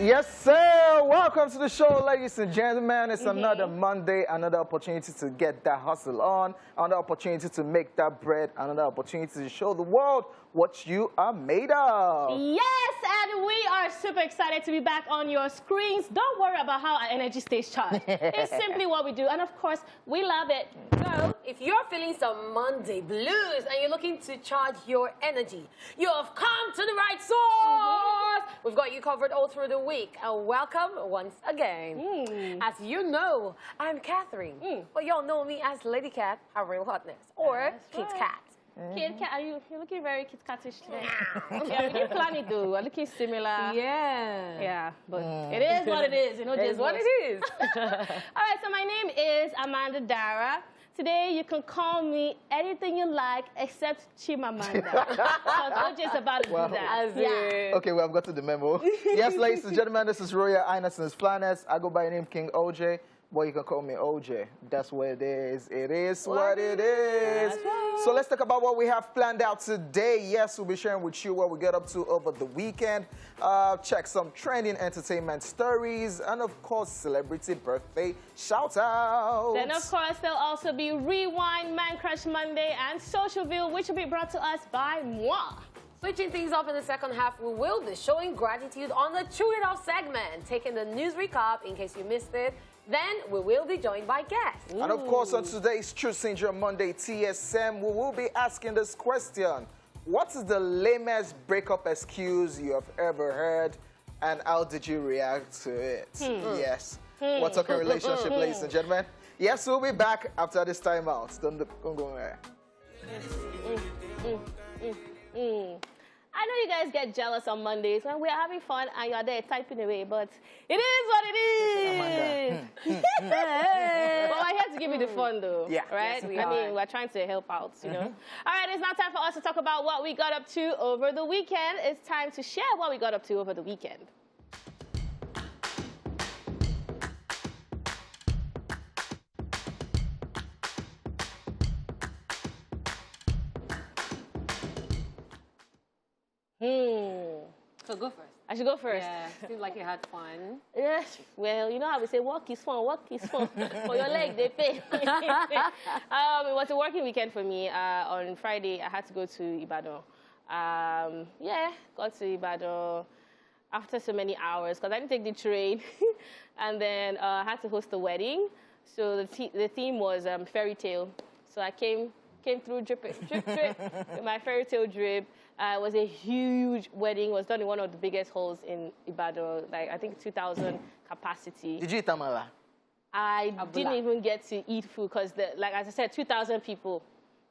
Yes, sir. Welcome to the show, ladies and gentlemen. It's another Monday, another opportunity to get that hustle on, another opportunity to make that bread, another opportunity to show the world what you are made of. Yes, and we are super excited to be back on your screens. Don't worry about how our energy stays charged. It's simply what we do, and of course, we love it. So, if you're feeling some Monday blues and you're looking to charge your energy, you have come to the right source. We've got you covered all through the week, and welcome once again. As you know, I'm Catherine, but y'all know me as Lady Cat, her real hotness, or Kit Kat. Kit Kat, you're looking very Kit Katish today. Yeah, we didn't plan it though. We're looking similar. Yeah. Yeah, but it is what it is. You know, It's what it is. All right, so my name is Amanda Dara. Today, you can call me anything you like except Chimamanda. Because OJ's about to do that. Okay, well, I've got to the memo. Yes, ladies and gentlemen, this is Royal Highness's Flanness. I go by the name King OJ. Boy, you can call me OJ. That's what it is. It is what it is. Right. So let's talk about what we have planned out today. Yes, we'll be sharing with you what we get up to over the weekend. Check some trending entertainment stories. And, of course, celebrity birthday shout-outs. Then, of course, there'll also be Rewind, Man Crush Monday, and Socialville, which will be brought to us by moi. Switching things up in the second half, we will be showing gratitude on the Chew It Off segment, taking the news recap in case you missed it. Then we will be joined by guests. And of course, on today's True Syndrome Monday TSM, we will be asking this question. What is the lamest breakup excuse you have ever heard, and how did you react to it? Yes. We're talking relationship, ladies and gentlemen. Yes, we'll be back after this time out. Don't go away. I know you guys get jealous on Mondays when we're having fun and you're there typing away, but it is what it is. But we're here to give you the fun, though. Yeah. Right? Yes, we I mean, are. we're trying to help out, you know. All right, it's now time for us to talk about what we got up to over the weekend. It's time to share what we got up to over the weekend. So go first. I should go first. Yeah, seems like you had fun. Yes, well, you know how we say work is fun, work is fun. For your leg, they pay. It was a working weekend for me. On Friday, I had to go to Ibadan. Yeah, got to Ibadan after so many hours because I didn't take the train. And then I had to host a wedding. So the theme was fairy tale. So I came through drip with my fairy tale drip. It was a huge wedding. It was done in one of the biggest halls in Ibadan, like I think 2,000 capacity. Did you eat amala? I didn't even get to eat food because, like as I said, 2,000 people.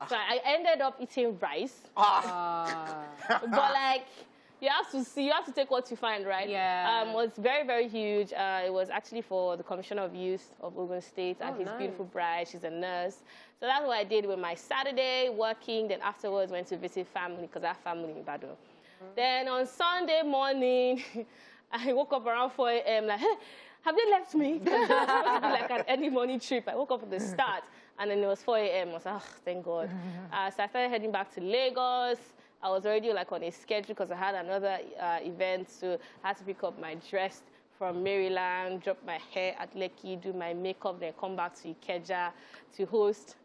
So I ended up eating rice. But like, you have to take what you find, right? Yeah. It was very, very huge. It was actually for the Commissioner of Youth of Ogun State and his beautiful bride. She's a nurse. So that's what I did with my Saturday, working. Then afterwards, went to visit family because I have family in Ibadan. Then on Sunday morning, I woke up around 4 a.m. like, hey, have they left me? It was supposed to be like an early morning trip. I woke up at the start, and then it was 4 a.m. I was like, oh, thank God. So I started heading back to Lagos. I was already like on a schedule because I had another event, so I had to pick up my dress from Maryland, drop my hair at Lekki, do my makeup, then come back to Ikeja to host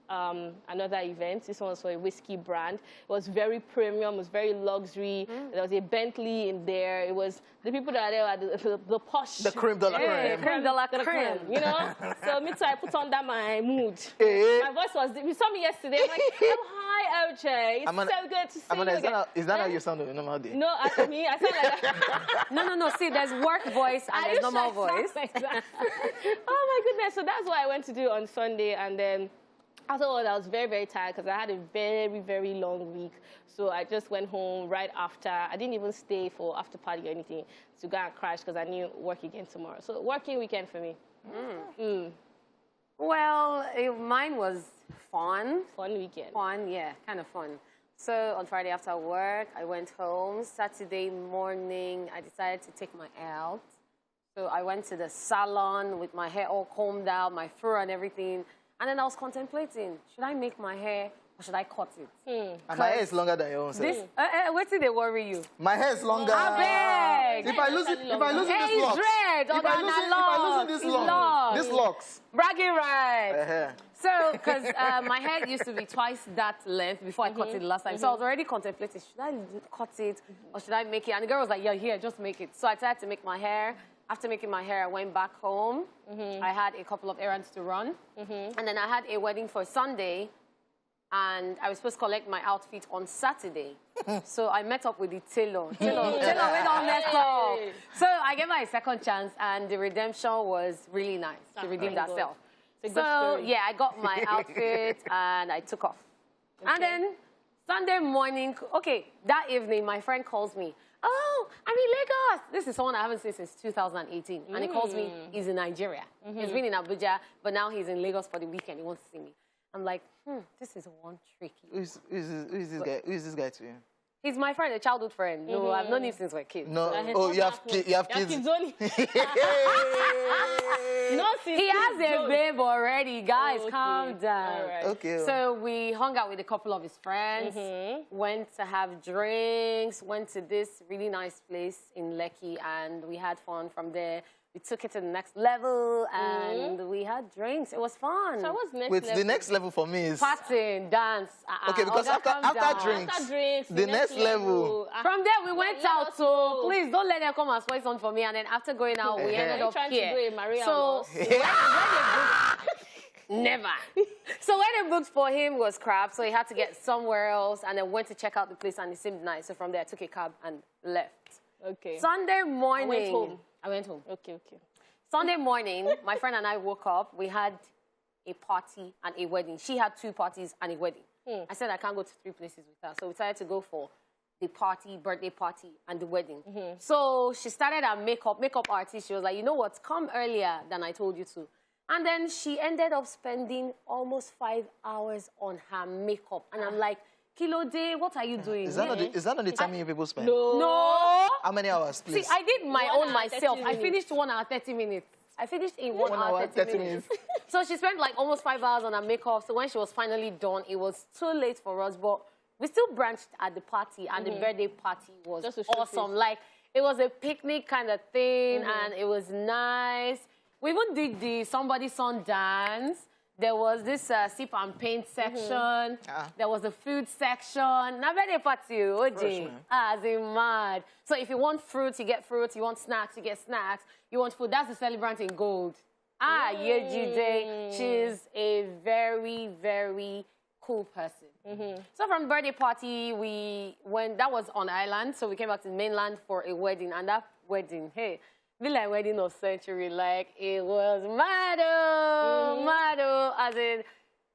another event. This one was for a whiskey brand. It was very premium, it was very luxury. There was a Bentley in there. It was the people that are there were the posh. The creme de la creme. Creme de la creme. You know? So me too, I put on that my mood. My voice was, you saw me yesterday, I'm like, oh, hi, OJ. It's so good to see you again. Is that how you sound on a normal day? No, I sound like that. No. See, there's work voice and there's normal voice. Like that? Oh, my goodness. So that's what I went to do on Sunday. And then afterwards, I was very, very tired because I had a very, very long week. So I just went home right after. I didn't even stay for after party or anything to go and crash because I knew work again tomorrow. So working weekend for me. Well, mine was fun. Fun weekend. Fun, yeah, kind of fun. So on Friday after work, I went home. Saturday morning, I decided to take my hair out. So I went to the salon with my hair all combed out, my fur and everything. And then I was contemplating, should I make my hair or should I cut it? And my hair is longer than your own. This, what did they worry you? My hair is longer. I beg. If I lose it, this locks. If I lose this locks. Bragging right. So, because my hair used to be twice that length before I cut it last time. So I was already contemplating, should I cut it or should I make it? And the girl was like, yeah, here, just make it. So I decided to make my hair. After making my hair, I went back home. I had a couple of errands to run. And then I had a wedding for Sunday. And I was supposed to collect my outfit on Saturday. So I met up with the tailor. Tailor, we don't mess up. So I gave her a second chance, and the redemption was really nice. She redeemed herself. So, yeah, I got my outfit, and I took off. And then Sunday morning, that evening, my friend calls me. Oh, I'm in Lagos. This is someone I haven't seen since 2018. And he calls me, he's in Nigeria. He's been in Abuja, but now he's in Lagos for the weekend. He wants to see me. I'm like, this is one tricky. Who's this guy? Who is this guy to you? He's my friend, a childhood friend. No, I've known him since we're kids. No, you have kids. Only. He has a babe already. Guys, calm down. Right. Okay. So we hung out with a couple of his friends, went to have drinks, went to this really nice place in Lekki, and we had fun from there. We took it to the next level, and we had drinks. It was fun. So what's next Wait, level? the next level for me is... Partying, dance. Okay, because after drinks, the next level. From there, we went out, so please don't let them come and spoil something for me. And then after going out, we ended up here. To do a Maria so, never. So when they booked for him was crap, so he had to get somewhere else, and then went to check out the place, and it seemed nice. So from there, I took a cab and left. Okay. Sunday morning. I went home. I went home. Okay. Sunday morning, my friend and I woke up. We had a party and a wedding. She had 2 parties and a wedding. I said I can't go to 3 places with her. So we decided to go for the party, birthday party, and the wedding. So she started her makeup artist. She was like, you know what, come earlier than I told you to. And then she ended up spending almost 5 hours on her makeup. And I'm like, Kilo Day, what are you doing? Is that not the time you people spend? No. How many hours, please? See, I did my own myself. I 30 finished 1 hour, 30 minutes. I finished in 1 hour, 30 minutes. So she spent like almost 5 hours on her makeup. So when she was finally done, it was too late for us. But we still branched at the party, and the birthday party was awesome. Like, it was a picnic kind of thing, and it was nice. We even did the Somebody Son dance. There was this sip and paint section. There was a food section. Now, birthday party, OJ. As in mad. So if you want fruits, you get fruits. You want snacks, you get snacks. You want food. That's the celebrant in gold. Yejide. She's a very, very cool person. So from birthday party, we went, that was on island. So we came back to the mainland for a wedding. And that wedding, hey, be like wedding of century, like it was mad, as in,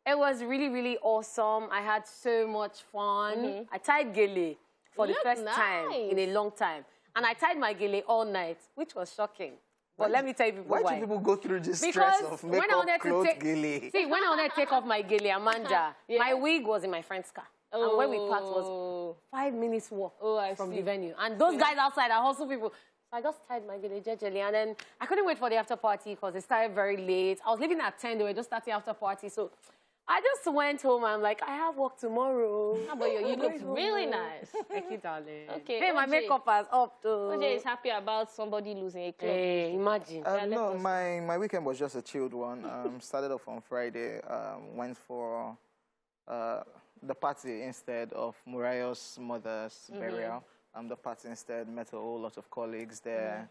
it was really, really awesome. I had so much fun. I tied gele for the first time in a long time. And I tied my gele all night, which was shocking. But let me tell you people why. Do people go through this because stress of makeup, clothes, gele? See, when I wanted to take off my gele, Amanda, my wig was in my friend's car. And where we parked was 5 minutes walk from the venue. And those guys outside are also people. So I just tied my gele jejely, and then I couldn't wait for the after party because it started very late. I was leaving at 10, they were just starting after party. So I just went home and I'm like, I have work tomorrow. But you look really nice. Thank you, darling. Okay. Hey, my makeup is up too. OJ is happy about somebody losing a clothes. Hey, imagine. No, my weekend was just a chilled one. Started off on Friday, went for the party instead of Muriel's mother's burial. The party instead, met a whole lot of colleagues there.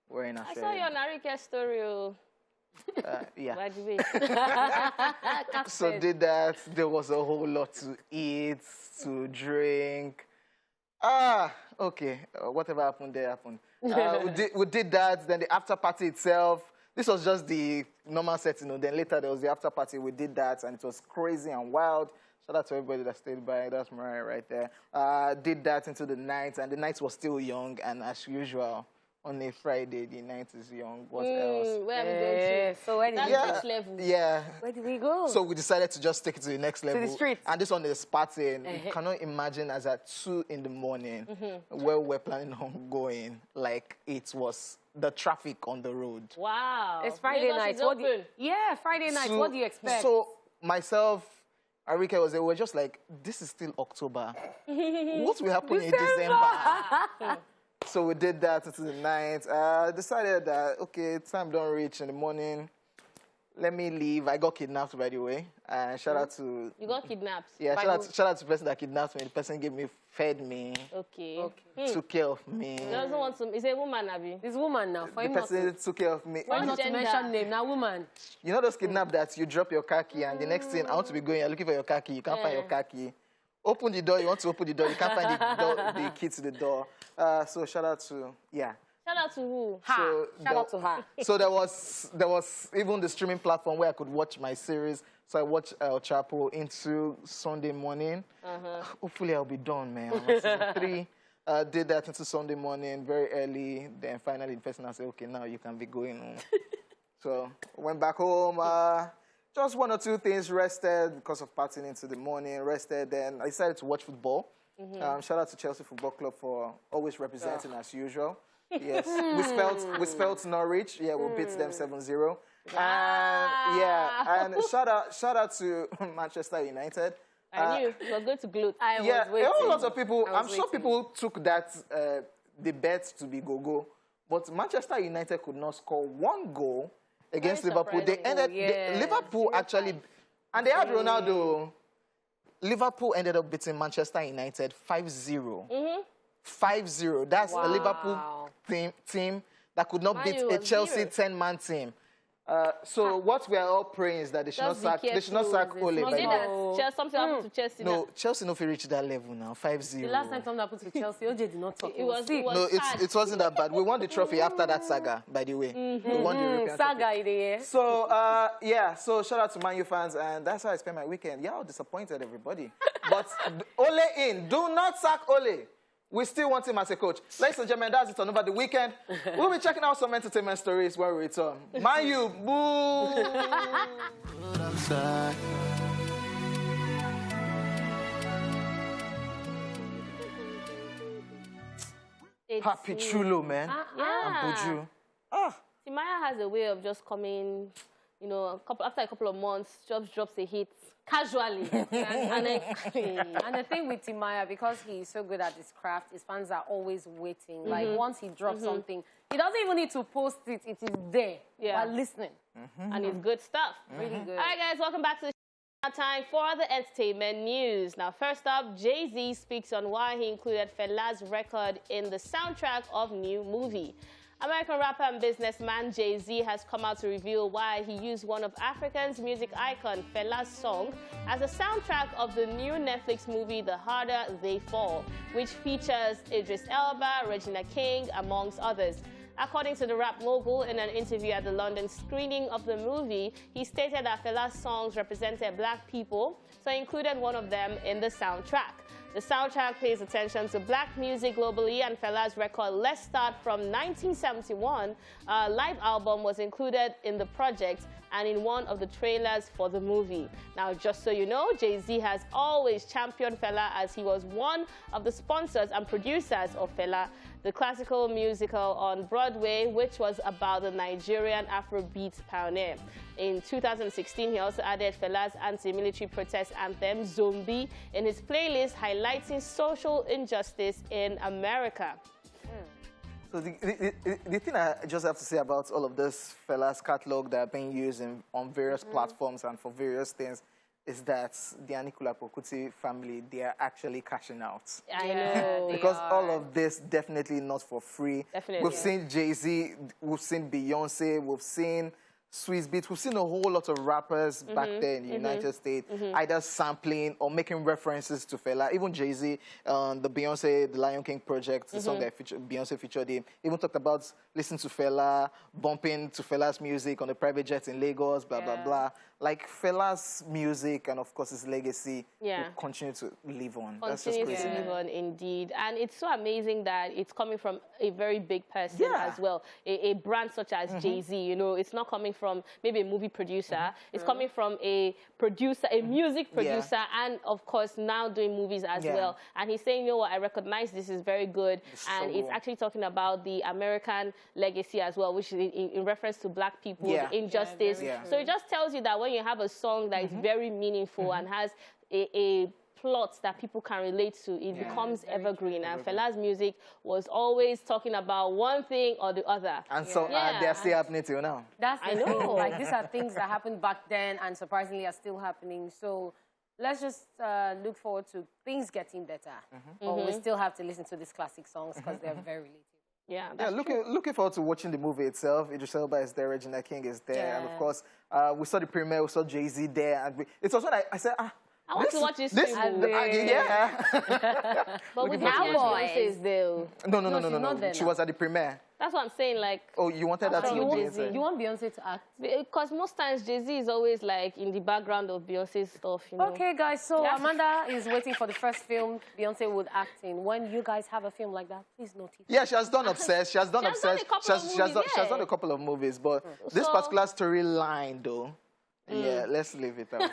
We're in I saw your Narika story. Yeah. By the way. So did that. There was a whole lot to eat, to drink. Okay. Whatever happened there happened. We did that. Then the after party itself. This was just the normal setting. Then later there was the after party. We did that, and it was crazy and wild. Shout out to everybody that stayed by. That's Mariah right there. Did that into the night, and the night was still young. And as usual, on a Friday, the night is young. What else? Where are we going to? So where did That's level. Yeah. Where did we go? So we decided to just take it to the next level. To the street. And this one is partying. You cannot imagine as at 2 in the morning where we're planning on going. Like, it was the traffic on the road. Wow. It's Friday night. Yeah, Friday night. What do you expect? So myself, Arike was there. We were just like, this is still October. What will happen in December? So we did that into the night. Decided that, okay, time don't reach in the morning. Let me leave. I got kidnapped, by the way. Shout out to... You got kidnapped? Yeah, shout out to the person that kidnapped me. The person fed me. Okay. Took care of me. He doesn't want to... Is it a woman, Abby? It's woman now. The person took care of me. Why not to mention name? Now woman. You know those kidnapped that you drop your car key and the next thing, I want to be going, you're looking for your car key. You can't find your car key. Open the door. You want to open the door. You can't find the key to the door. So shout out to... Yeah. Shout out to who? Her. Shout out to her. So there was even the streaming platform where I could watch my series. So I watched El Chapo into Sunday morning. Hopefully I'll be done, man. I'm at season 3. Did that into Sunday morning, very early. Then finally the person I said, okay, now you can be going home. So went back home. Just 1 or 2 things, rested because of partying into the morning, rested. Then I decided to watch football. Shout out to Chelsea Football Club for always representing as usual. Yes, we spelt Norwich. Yeah, we beat them 7-0. And shout out to Manchester United. I knew you were going to gloat. I was waiting. A whole lot of people. I'm sure people took that the bet to be go-go, but Manchester United could not score 1 goal against Liverpool. They ended Liverpool actually, and they had Ronaldo. Liverpool ended up beating Manchester United 5-0. 5-0. That's a Liverpool team that could not beat a Chelsea 10-man team. So what we are all praying is that they should not sack Ole. Something happened to Chelsea. No, Chelsea no fit reach that level now. 5-0. The last time something happened to Chelsea, OJ did not talk. It wasn't that bad. We won the trophy after that saga, by the way. We won the European saga. So so shout out to Man U fans, and that's how I spent my weekend. Yeah, I was disappointed, everybody. But Ole in. Do not sack Ole. We still want him as a coach. Ladies and gentlemen, that's it on over the weekend. We'll be checking out some entertainment stories when we return. Man U, boo! Papi Chulo, man. And Buju. Timaya has a way of just coming, you know, after a couple of months, just drops a hit. Casually. and the thing with Timaya, because he's so good at his craft, his fans are always waiting. Like, once he drops something, he doesn't even need to post it. It is there. Yeah. While listening. And it's good stuff. Really good. All right, guys, welcome back to the show. Time for the entertainment news. Now, first up, Jay-Z speaks on why he included Fela's record in the soundtrack of new movie. American rapper and businessman Jay-Z has come out to reveal why he used one of Africa's music icon, Fela's song, as a soundtrack of the new Netflix movie, The Harder They Fall, which features Idris Elba, Regina King, amongst others. According to the rap mogul, in an interview at the London screening of the movie, he stated that Fela's songs represented black people, so he included one of them in the soundtrack. The soundtrack pays attention to black music globally, and Fela's record Let's Start from 1971 live album was included in the project and in one of the trailers for the movie. Now, just so you know, Jay-Z has always championed Fela, as he was one of the sponsors and producers of Fela, the classical musical on Broadway, which was about the Nigerian Afrobeat pioneer. In 2016, he also added Fela's anti-military protest anthem, Zombie, in his playlist, highlighting social injustice in America. So the thing I just have to say about all of this Fela's catalog that are being used on various platforms and for various things is that the Anikulapo Kuti family, they are actually cashing out. I know. Because all of this definitely not for free. Definitely. We've seen Jay-Z, we've seen Beyonce, we've seen Swiss Beats, we've seen a whole lot of rappers back there in the United States, either sampling or making references to Fela. Even Jay-Z, the Beyonce, the Lion King project, the song that Beyonce featured him, even talked about listening to Fela, bumping to Fela's music on the private jet in Lagos, blah, blah, blah. Like, Fela's music and, of course, his legacy will continue to live on. That's just crazy. Continue to live on, indeed. And it's so amazing that it's coming from a very big person as well. A brand such as Jay-Z, you know, it's not coming from maybe a movie producer. It's coming from a producer, a music producer, and, of course, now doing movies as well. And he's saying, you know what, I recognize this is very good. And it's actually talking about the American legacy as well, which is in reference to black people, injustice. So it just tells you that when when you have a song that is very meaningful and has a plot that people can relate to, it becomes evergreen. And Fela's music was always talking about one thing or the other. And so they're still happening till now. That's the thing. Like, these are things that happened back then and surprisingly are still happening. So let's just look forward to things getting better. But we still have to listen to these classic songs because they're very relatable. Yeah, looking forward to watching the movie itself. Idris Elba is there, Regina King is there, and of course, we saw the premiere, we saw Jay-Z there, and it's also like, I said, I want to watch this film. But with Beyonce is there. No. She was at the premiere. That's what I'm saying, like... Oh, you wanted that to You want Beyonce to act? Because most times Jay-Z is always like in the background of Beyonce's stuff, you know. Okay, guys, so Amanda is waiting for the first film Beyonce would act in. When you guys have a film like that, please note it. Yeah, she has done Obsessed. She has done Obsessed. She has done a couple of movies, but this particular storyline, though, yeah, let's leave it out.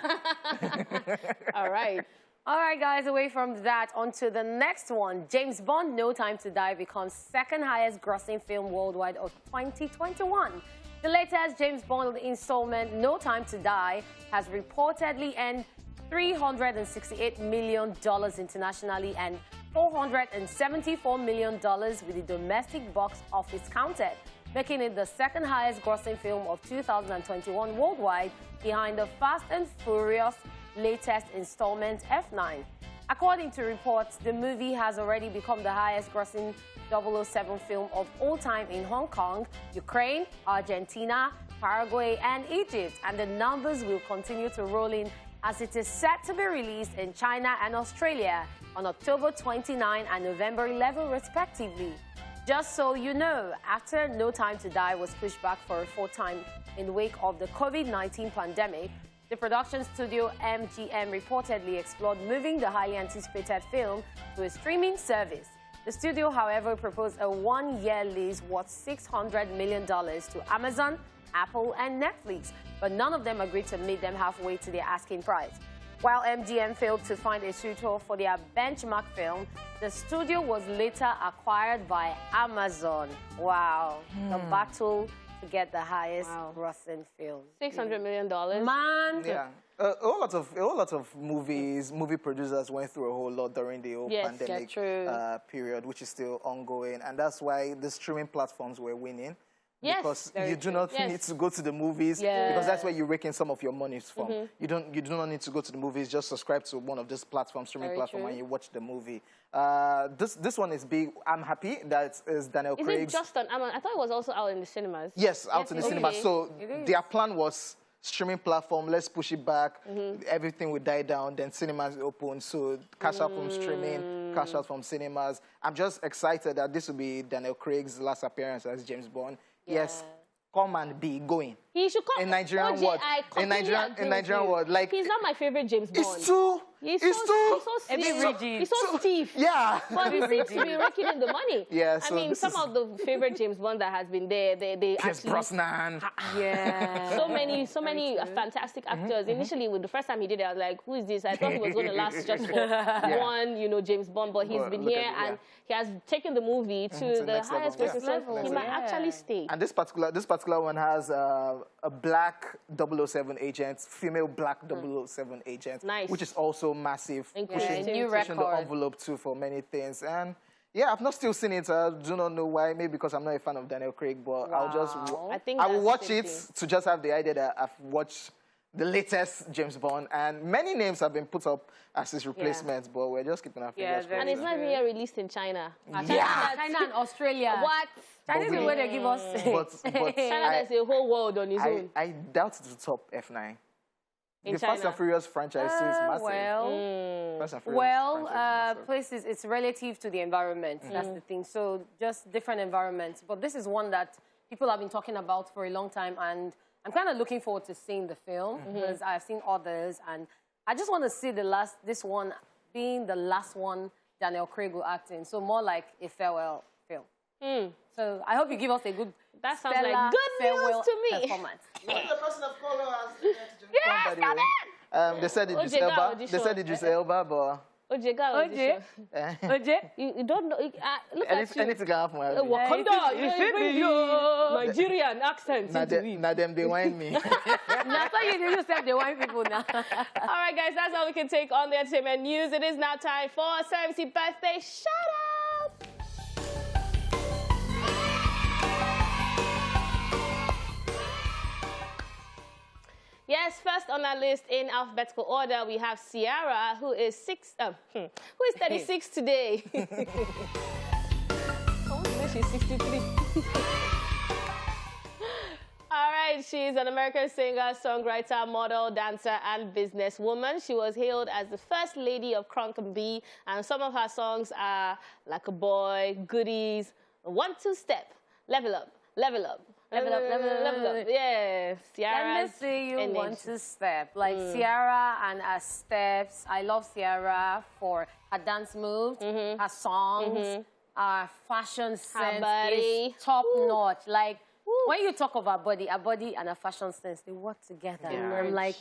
All right. All right, guys, away from that, on to the next one. James Bond, No Time to Die becomes second highest grossing film worldwide of 2021. The latest James Bond installment, No Time to Die, has reportedly earned $368 million internationally and $474 million with the domestic box office counted, making it the second highest grossing film of 2021 worldwide, behind the Fast and Furious latest installment, F9. According to reports, the movie has already become the highest grossing 007 film of all time in Hong Kong, Ukraine, Argentina, Paraguay, and Egypt, and the numbers will continue to roll in as it is set to be released in China and Australia on October 29 and November 11 respectively. Just so you know, after No Time to Die was pushed back for a fourth time in the wake of the COVID-19 pandemic, the production studio MGM reportedly explored moving the highly anticipated film to a streaming service. The studio, however, proposed a one-year lease worth $600 million to Amazon, Apple, and Netflix, but none of them agreed to meet them halfway to their asking price. While MGM failed to find a suitor for their benchmark film, the studio was later acquired by Amazon. Wow. The battle to get the highest grossing film. $600 million. Man. Yeah. A whole lot of movie producers went through a whole lot during the whole pandemic period, which is still ongoing. And that's why the streaming platforms were winning. Yes, because you do not need to go to the movies because that's where you rake in some of your monies from. You do not need to go to the movies. Just subscribe to one of these platforms, streaming platform, and you watch the movie. This one is big. I'm happy that it's Daniel Craig's. Is it just on Amazon? I thought it was also out in the cinemas. Yes, out in the cinemas. So their plan was streaming platform. Let's push it back. Everything will die down. Then cinemas open. So cash out from streaming, cash out from cinemas. I'm just excited that this will be Daniel Craig's last appearance as James Bond. Yes, come and be going. He should come. In Nigerian world. In Nigerian world, like he's not my favorite James Bond. It's too. He's so stiff. Yeah. But he seems to be raking in the money. Yeah. So I mean, some of the favorite James Bond that has been there, they actually. Brosnan. Yeah. So many fantastic actors. Initially, with the first time he did it, I was like, who is this? I thought he was going to last just for one, James Bond. But he's been here and he has taken the movie to the highest level. He might actually stay. And this particular one has a black 007 agent, female black 007 agent, nice, which is also massive, pushing new the envelope too for many things. And yeah, I've not still seen it. I do not know why. Maybe because I'm not a fan of Daniel Craig, but I will watch it to just have the idea that I've watched the latest James Bond, and many names have been put up as his replacements, but we're just keeping our fingers crossed. And it's not even released in China. China and Australia. What? China is where they give us. But China has a whole world on its own. I doubt to top F9. The Fast and Furious franchise is massive. Places, it's relative to the environment. That's the thing. So just different environments. But this is one that people have been talking about for a long time, and I'm kind of looking forward to seeing the film because I've seen others, and I just want to see this one being the last one Daniel Craig will act in. So more like a farewell film. So I hope you give us a good, that sounds like good news to me. Performance. The person of color has yes, they said Idris Elba. They said Idris Elba, but OJ, go on. OJ? OJ? You don't know. Look at you. Anything can happen. Wakanda, you bring your Nigerian accent into it. Now them, they whine me. Now, so you said the white people now. All right, guys, that's all we can take on the entertainment news. It is now time for Servicey Birthday Shout-Out. Yes, first on our list in alphabetical order, we have Ciara, who is 36 today. Oh, she's 63. All right, she's an American singer, songwriter, model, dancer, and businesswoman. She was hailed as the first lady of Crunk and B, and some of her songs are Like a Boy, Goodies, 1-2 Step, Level Up, Level Up. Level up, level up, level up. Yeah, Ciara. Let me see you 1-2 Step. Like Ciara and her steps. I love Ciara for her dance moves, her songs, her fashion sense is top notch. Like when you talk of her body and her fashion sense, they work together. Yeah. And like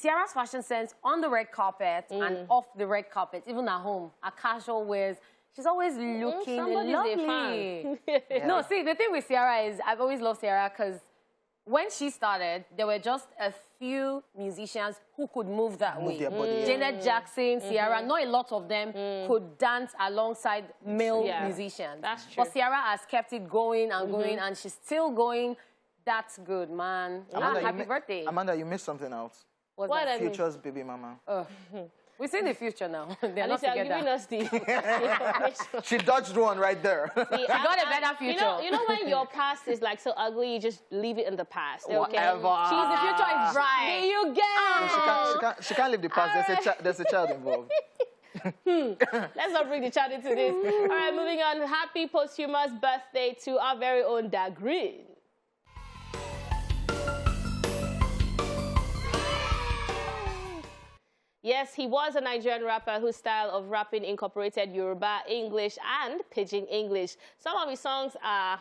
Ciara's fashion sense on the red carpet and off the red carpet, even at home, her casual wears. She's always looking lovely. No, see, the thing with Ciara is I've always loved Ciara because when she started, there were just a few musicians who could move that way. Their body, Janet Jackson, Ciara, not a lot of them could dance alongside male musicians. That's true. But Ciara has kept it going and going, and she's still going. That's good, man. Amanda, happy birthday. Amanda, you missed something else. What's What that? I mean? Future's baby mama. We see the future now. They're not Alicia, together. giving us the information. She dodged one right there. You got a better future. You know when your past is like so ugly, you just leave it in the past. Okay? Whatever. She's the future is bright. There you go. She can't leave the past. There's a child involved. Let's not bring the child into this. All right, moving on. Happy posthumous birthday to our very own Da Green. Yes, he was a Nigerian rapper whose style of rapping incorporated Yoruba, English, and Pidgin English. Some of his songs are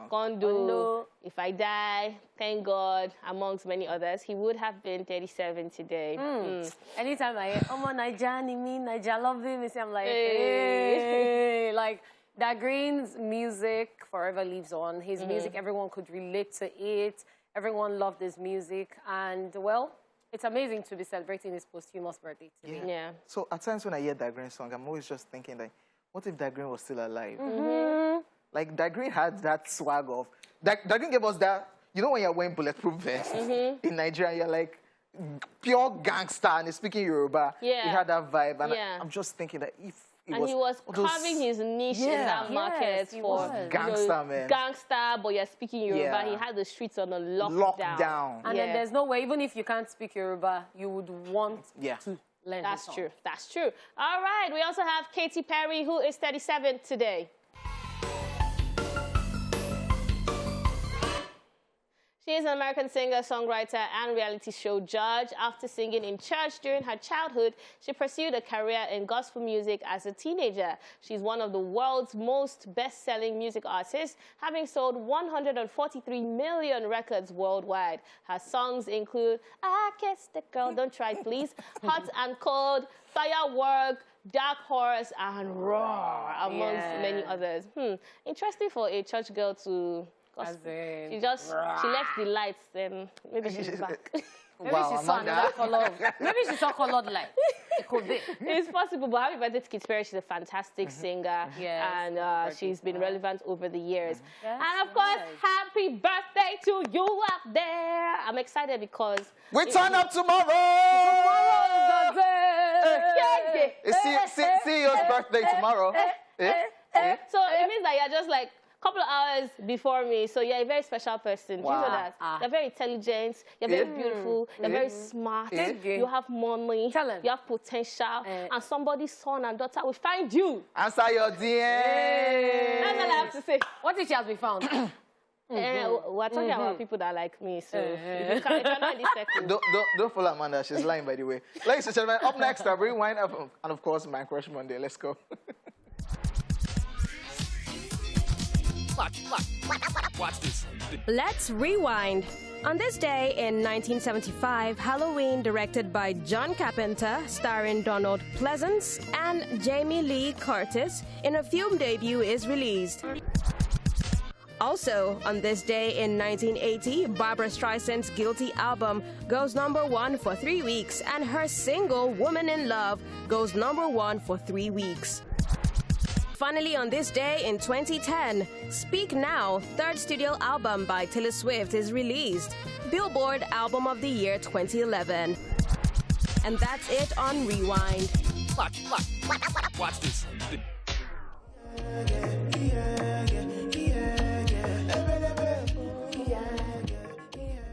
Kondo, If I Die, Thank God, amongst many others. He would have been 37 today. Anytime I hear, oh, Naija, me, Naija, love him, I'm like, hey. Like, Da Green's music forever lives on. His music, everyone could relate to it. Everyone loved his music. And, well, it's amazing to be celebrating his posthumous birthday today. Yeah. So at times when I hear Da Green's song, I'm always just thinking, like, what if Da Green was still alive? Like, Da Green had that swag of... Da Green gave us that... You know when you're wearing bulletproof vest in Nigeria, you're like pure gangster and he's speaking Yoruba. Yeah. He had that vibe. And Yeah. I'm just thinking that if it And he was carving his niche in that market for gangster, man. Gangster, but you're speaking Yoruba. Yeah. He had the streets on a lockdown. And then there's no way, even if you can't speak Yoruba, you would want to learn That's his song. true. That's true. All right. We also have Katy Perry, who is 37 today. She is an American singer, songwriter, and reality show judge. After singing in church during her childhood, she pursued a career in gospel music as a teenager. She's one of the world's most best-selling music artists, having sold 143 million records worldwide. Her songs include I Kissed the Girl, Don't Try It Please, Hot and Cold, Firework, Dark Horse, and Roar, amongst many others. Interesting for a church girl to... She left the lights, then maybe she's back. Maybe she saw another color. Maybe she saw colored light. It could be. It's possible, but happy birthday to Katy Perry. She's a fantastic singer, and she's been relevant over the years. And of course, happy birthday to you up there. I'm excited because we turn up tomorrow. Tomorrow's the day. It's CEO's birthday tomorrow. So it means that you're just like couple of hours before me, so you're a very special person. Wow. Do you know that? You're very intelligent, you're very beautiful, you're very smart, you have money, you have potential, and somebody's son and daughter will find you. Answer your DM. That's all I have to say. What if she has been found? We're talking about people that like me, so if you're not in this circle. Don't follow Amanda, she's lying, by the way. Ladies and gentlemen, up next, our Rewind, and of course, My Crush Monday. Let's go. Watch this. Let's rewind. On this day in 1975, Halloween, directed by John Carpenter, starring Donald Pleasance and Jamie Lee Curtis, in a film debut is released. Also, on this day in 1980, Barbra Streisand's Guilty album goes #1 for 3 weeks, and her single Woman in Love goes #1 for 3 weeks. Finally, on this day in 2010, Speak Now, third studio album by Taylor Swift, is released. Billboard Album of the Year 2011. And that's it on Rewind. Watch this.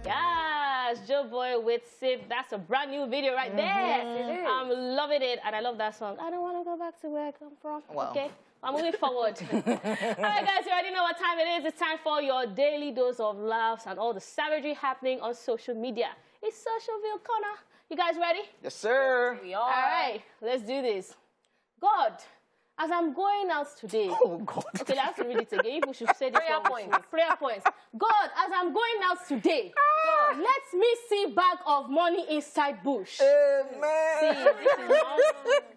Yes, Joe Boy with Sip. That's a brand new video right there. I'm loving it, and I love that song. I don't want to go back to where I come from. Wow. Okay, I'm moving forward. All right, guys, you already know what time it is. It's time for your daily dose of laughs and all the savagery happening on social media. It's Socialville Corner. You guys ready? Yes, sir. We are. All right, let's do this. God, as I'm going out today. Oh, God. Okay, let's read it again. People should say this. Prayer points. Prayer points. God, as I'm going out today, God, let me see bag of money inside bush. See, Amen. this is not,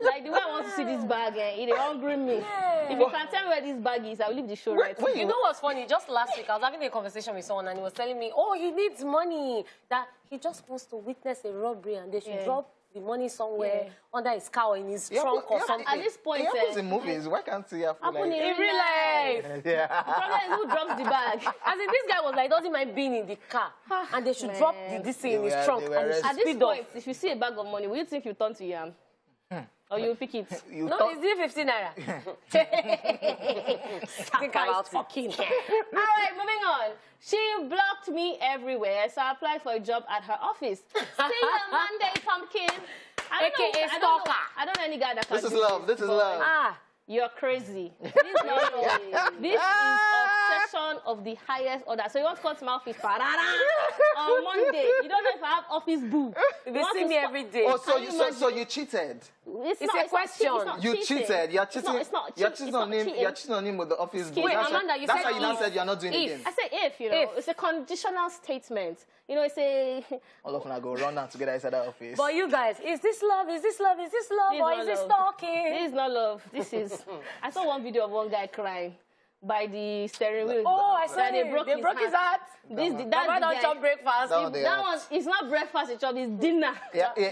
like the way I want to see this bag, it is hungry me. If you can tell me where this bag is, I'll leave the show right now. You know what's funny? Just last week, I was having a conversation with someone, and he was telling me, oh, he needs money. That he just wants to witness a robbery, and they should drop the money somewhere under his car or in his trunk or something. At this point, it happens in movies. Why can't he have happen like... in real life. Yeah. The problem is who drops the bag. As in, this guy was like, doesn't mind being in the car, and they should drop this thing in his trunk and he should At this speed off. point, if you see a bag of money, will you think you turn to yam? Or you pick it? No, it's the 15 naira. Think about fucking. All right, moving on. She blocked me everywhere, so I applied for a job at her office. See you Monday, pumpkin. AKA stalker. I don't know any guy that can This is do love. This is love. Ah. You're crazy. This is not love. This is obsession of the highest order. So you want to come to my office on Monday. You don't know if I have office boo. They see me every day. Oh, so you cheated. It's a question. You cheated. You're cheating. It's not You're cheating on him. You're cheating on him with the office boo. Wait, That's Amanda, you that's said how you now if. said you're not doing it again. I say if, you know. It's a conditional statement. You know, it's a... All of them go run down together inside that office. But you guys, is this love? Is this love? Is this love? Or is this stalking? This is not love. This is... I saw one video of one guy crying by the steering wheel. Oh, I saw that it. They broke his heart. That's Mama the don't guy. chop breakfast. That one, it's not breakfast, it's dinner. Yeah. He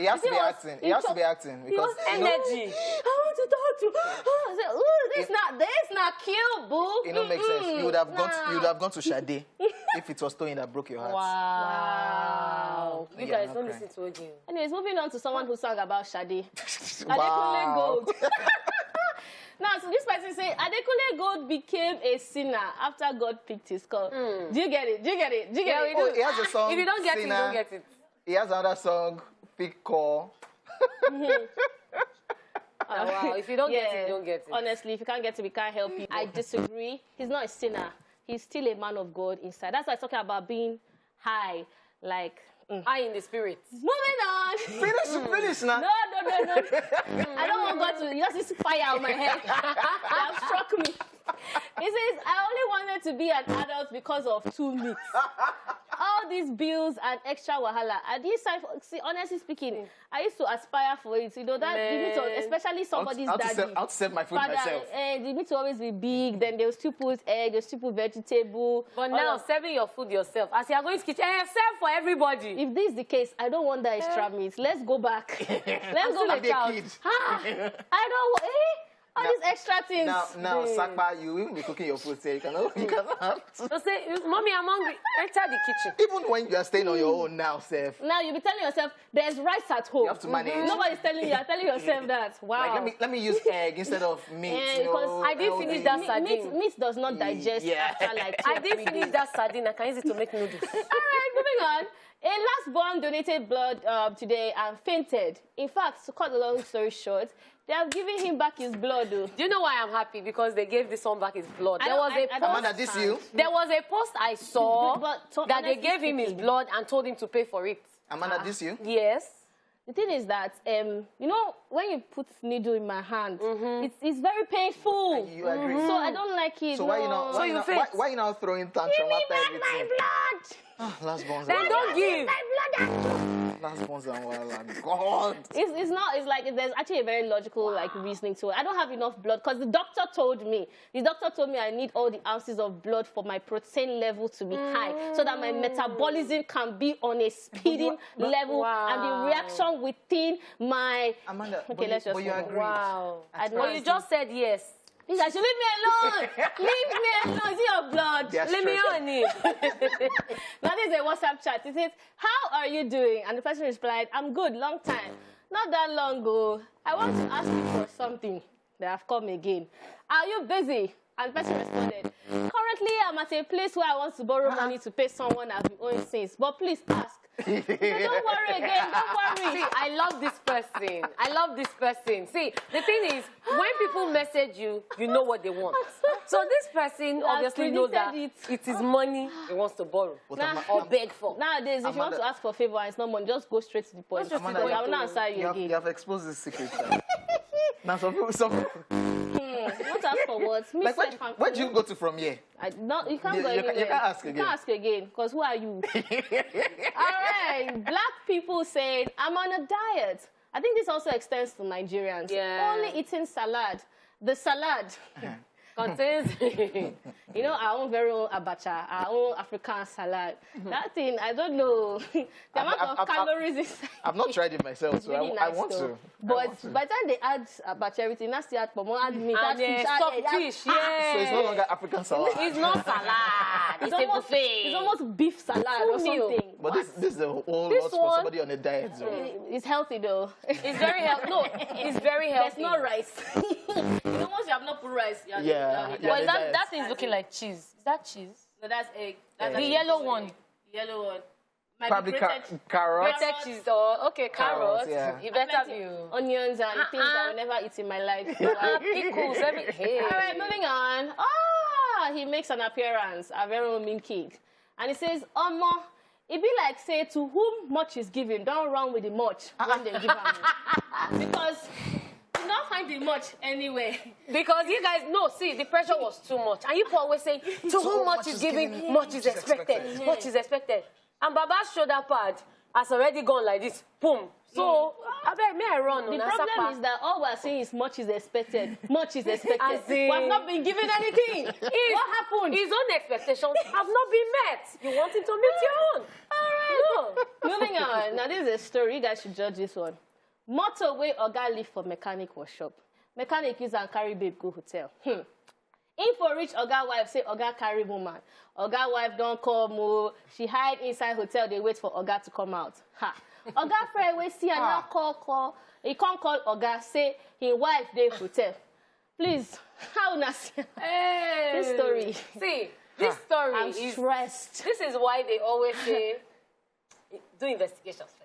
has to be acting. He has to be acting because energy. I want to talk to. I said, ooh, this not cute, boo. it don't make sense. You would have gone. You would have gone to Sade if it was Tony that broke your heart. Wow. You Yeah, guys not don't crying. listen to again. Anyways, moving on to someone who sang about Sade. Adekunle Wow. Gold. Now, so this person say Adekunle Gold became a sinner after God picked his call. Do you get it? Do you get it? Do you get it? Oh, he has a song. If you don't get it, you Sinner. don't get it. He has another song, Pick Call. Oh, wow. If you don't get it, you don't get it. Honestly, if you can't get it, we can't help you. I disagree. He's not a sinner. He's still a man of God inside. That's why I'm talking about being high, like... High in the spirit. Moving on. Finish now. No. I don't want God to just this fire on my head. That struck me. He says, I only wanted to be an adult because of 2 meats. All these bills and extra wahala. At this time, see, honestly speaking, I used to aspire for it. You know, that the meat, especially somebody's daddy. I'll save my food myself. The meat will always be big. Then they'll still put egg, they'll still put vegetable. But now, serving your food yourself. As you are going to kitchen, serve for everybody. If this is the case, I don't want that extra meat. Let's go back. Let's go back out. I don't. All these extra things. Now, Sakpa, you will be cooking your food. Say you cannot have to. So say, Mommy, I'm hungry. Enter the kitchen. Even when you are staying on your own now, Seth. Now you'll be telling yourself, there's rice at home. You have to manage. Nobody's telling you. You're telling yourself that. Wow. Like, let me use egg instead of meat. Because I didn't finish that sardine. Meat does not digest after like 2 I didn't finish that sardine. I can use it to make noodles. All right, moving on. A last born donated blood today and fainted. In fact, to cut the long story short, they have given him back his blood. Though. Do you know why I'm happy? Because they gave this one back his blood. Amanda, this you? There was a post I saw But that they gave him his blood and told him to pay for it. Amanda, this you? Yes. The thing is that, you know, when you put needle in my hand, it's very painful. You agree? So I don't like it. So why you not? Why you not throwing tantrum Give me after back everything? my blood! Last ones. Then don't give. Last ones and God. It's not. It's like there's actually a very logical like reasoning to it. I don't have enough blood because the doctor told me. The doctor told me I need all the ounces of blood for my protein level to be high, so that my metabolism can be on a speeding level, and the reaction within my. Amanda, okay, let's just. but you agree. Wow. Well, you just said yes. You guys should leave me alone. Leave me alone. See your blood. Let me on it. Now there's a WhatsApp chat. It says, "How are you doing?" And the person replied, "I'm good. Long time. Not that long ago. I want to ask you for something." They have come again. "Are you busy?" And the person responded, "Currently, I'm at a place where I want to borrow money to pay someone I've been owing since. But please ask." Don't worry again. Don't worry. See, I love this person. I love this person. See, the thing is, when people message you, you know what they want. So this person obviously knows that it is money he wants to borrow or beg for. Nowadays, if you want to ask for a favor and it's not money, just go straight to the point. I will not answer you again. You have exposed this secret. Now some people. You want to ask for what? Like, where do you go to from here? You can't go anywhere. You can't ask again. You can't ask again, because who are you? All right. Black people said, "I'm on a diet." I think this also extends to Nigerians. Yeah. Only eating salad. The salad contains, you know, our own very own abacha, our own African salad. That thing, I don't know. The amount of calories inside. I've not tried it myself, so really I want to. But by the time they add abacha, everything, that's the add pomo, add meat, add fish, fish, yeah. So it's no longer African salad. It's not salad. It's a buffet. It's almost beef salad or something. But this is a whole This lot for one- somebody on a diet. So. It's healthy though. It's very healthy. No, it's very healthy. There's no rice. You know, once you have not put rice, Yeah, Well, the that thing's looking like cheese. Is that cheese? No, that's egg. The yellow one. Yellow one. Might Probably be grated carrots. Grated cheese. Oh, okay, carrots. yeah. You better plenty be. onions and things that I will never eat in my life. Pickles. Hey. All right, moving on. Ah, he makes an appearance, a very own mean king. And he says, "Omo, it be like say, to whom much is given, don't run with the much when they give am." Because you don't find the much anyway. Because you guys know, see, the pressure was too much. And you always say, to whom much is given, much is expected. Much is expected. And Baba's shoulder pad has already gone like this. Boom. So, I bet may I run. The problem is that all we're seeing is much is expected. Much is expected. We have not been given anything. What happened? His own expectations have not been met. You want him to meet your own. All right. No. Moving on. Now, this is a story. You guys should judge this one. Motorway Oga leave for mechanic workshop. Mechanic use and carry babe go hotel. Info reach Oga wife, say Oga carry woman. Oga wife don't come. Oh. She hide inside hotel. They wait for Oga to come out. Ha. Oga friend we see and now call. He can't call Oga, say his wife dey hotel. Please, how na see this story? See, this story I'm is stressed. This is why they always say do investigations first.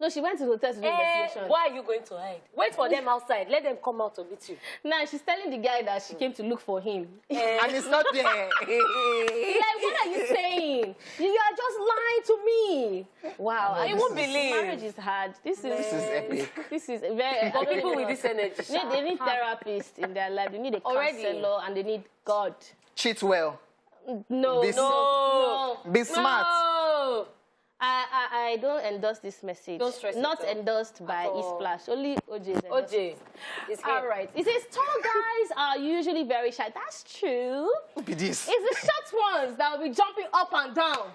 No, she went to the hotel to do investigation. Why are you going to hide? Wait for them outside. Let them come out to meet you. Now she's telling the guy that she came to look for him. And it's not there. Like, what are you saying? You are just lying to me. Wow, I won't believe. Marriage is hard. This is epic. This is very. For people with this energy. They need therapists in their life. They need a counselor and they need God. Cheat well. No. Be smart. No. I don't endorse this message. Don't stress Not yourself. endorsed by ESplash. Only OJ is endorsed. OJ is here. All right. It says tall guys are usually very shy. That's true. Who be this? It's the short ones that will be jumping up and down.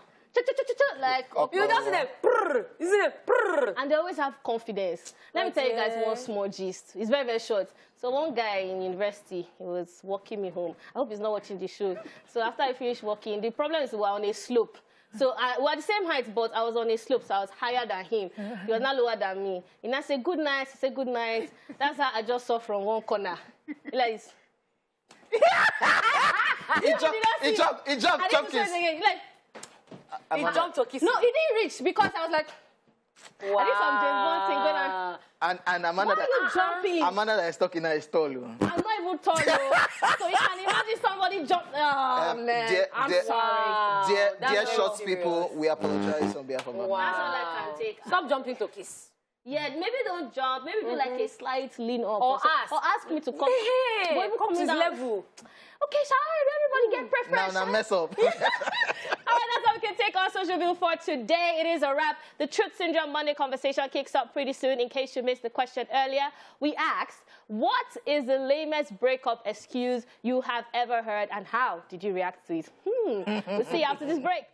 Like, You don't see them. Brrr. You see them. Brrr. and they always have confidence. Let me tell you guys one small gist. It's very, very short. So one guy in university, he was walking me home. I hope he's not watching the show. So after I finished walking, the problem is we were on a slope. So we're at the same height, but I was on a slope, so I was higher than him. He was not lower than me. And I said, good night. He said, good night. That's how I just saw from one corner. Like this. He jumped, He jumped to kiss. No, he didn't reach because I was like, Wow. I did some James Bond thing going on. And Amanda, Why are you jumping? Amanda that is stuck in her stall. I'm not even tall, though. So you can imagine somebody jump. Oh, man. I'm sorry. Dear That's short very people, we apologize on behalf of Amanda. That's all I can take. Stop jumping to kiss. Yeah, maybe don't jump. Maybe do like a slight lean up. Or so- ask. Or ask me to come. Hey, Or even come to his down. level. Okay, sorry, everybody get preference. Now mess up. All right, that's all we can take on Socialville for today. It is a wrap. The Truth Syndrome Monday conversation kicks up pretty soon. In case you missed the question earlier, we asked, what is the lamest breakup excuse you have ever heard, and how did you react to it? We'll see you after this break.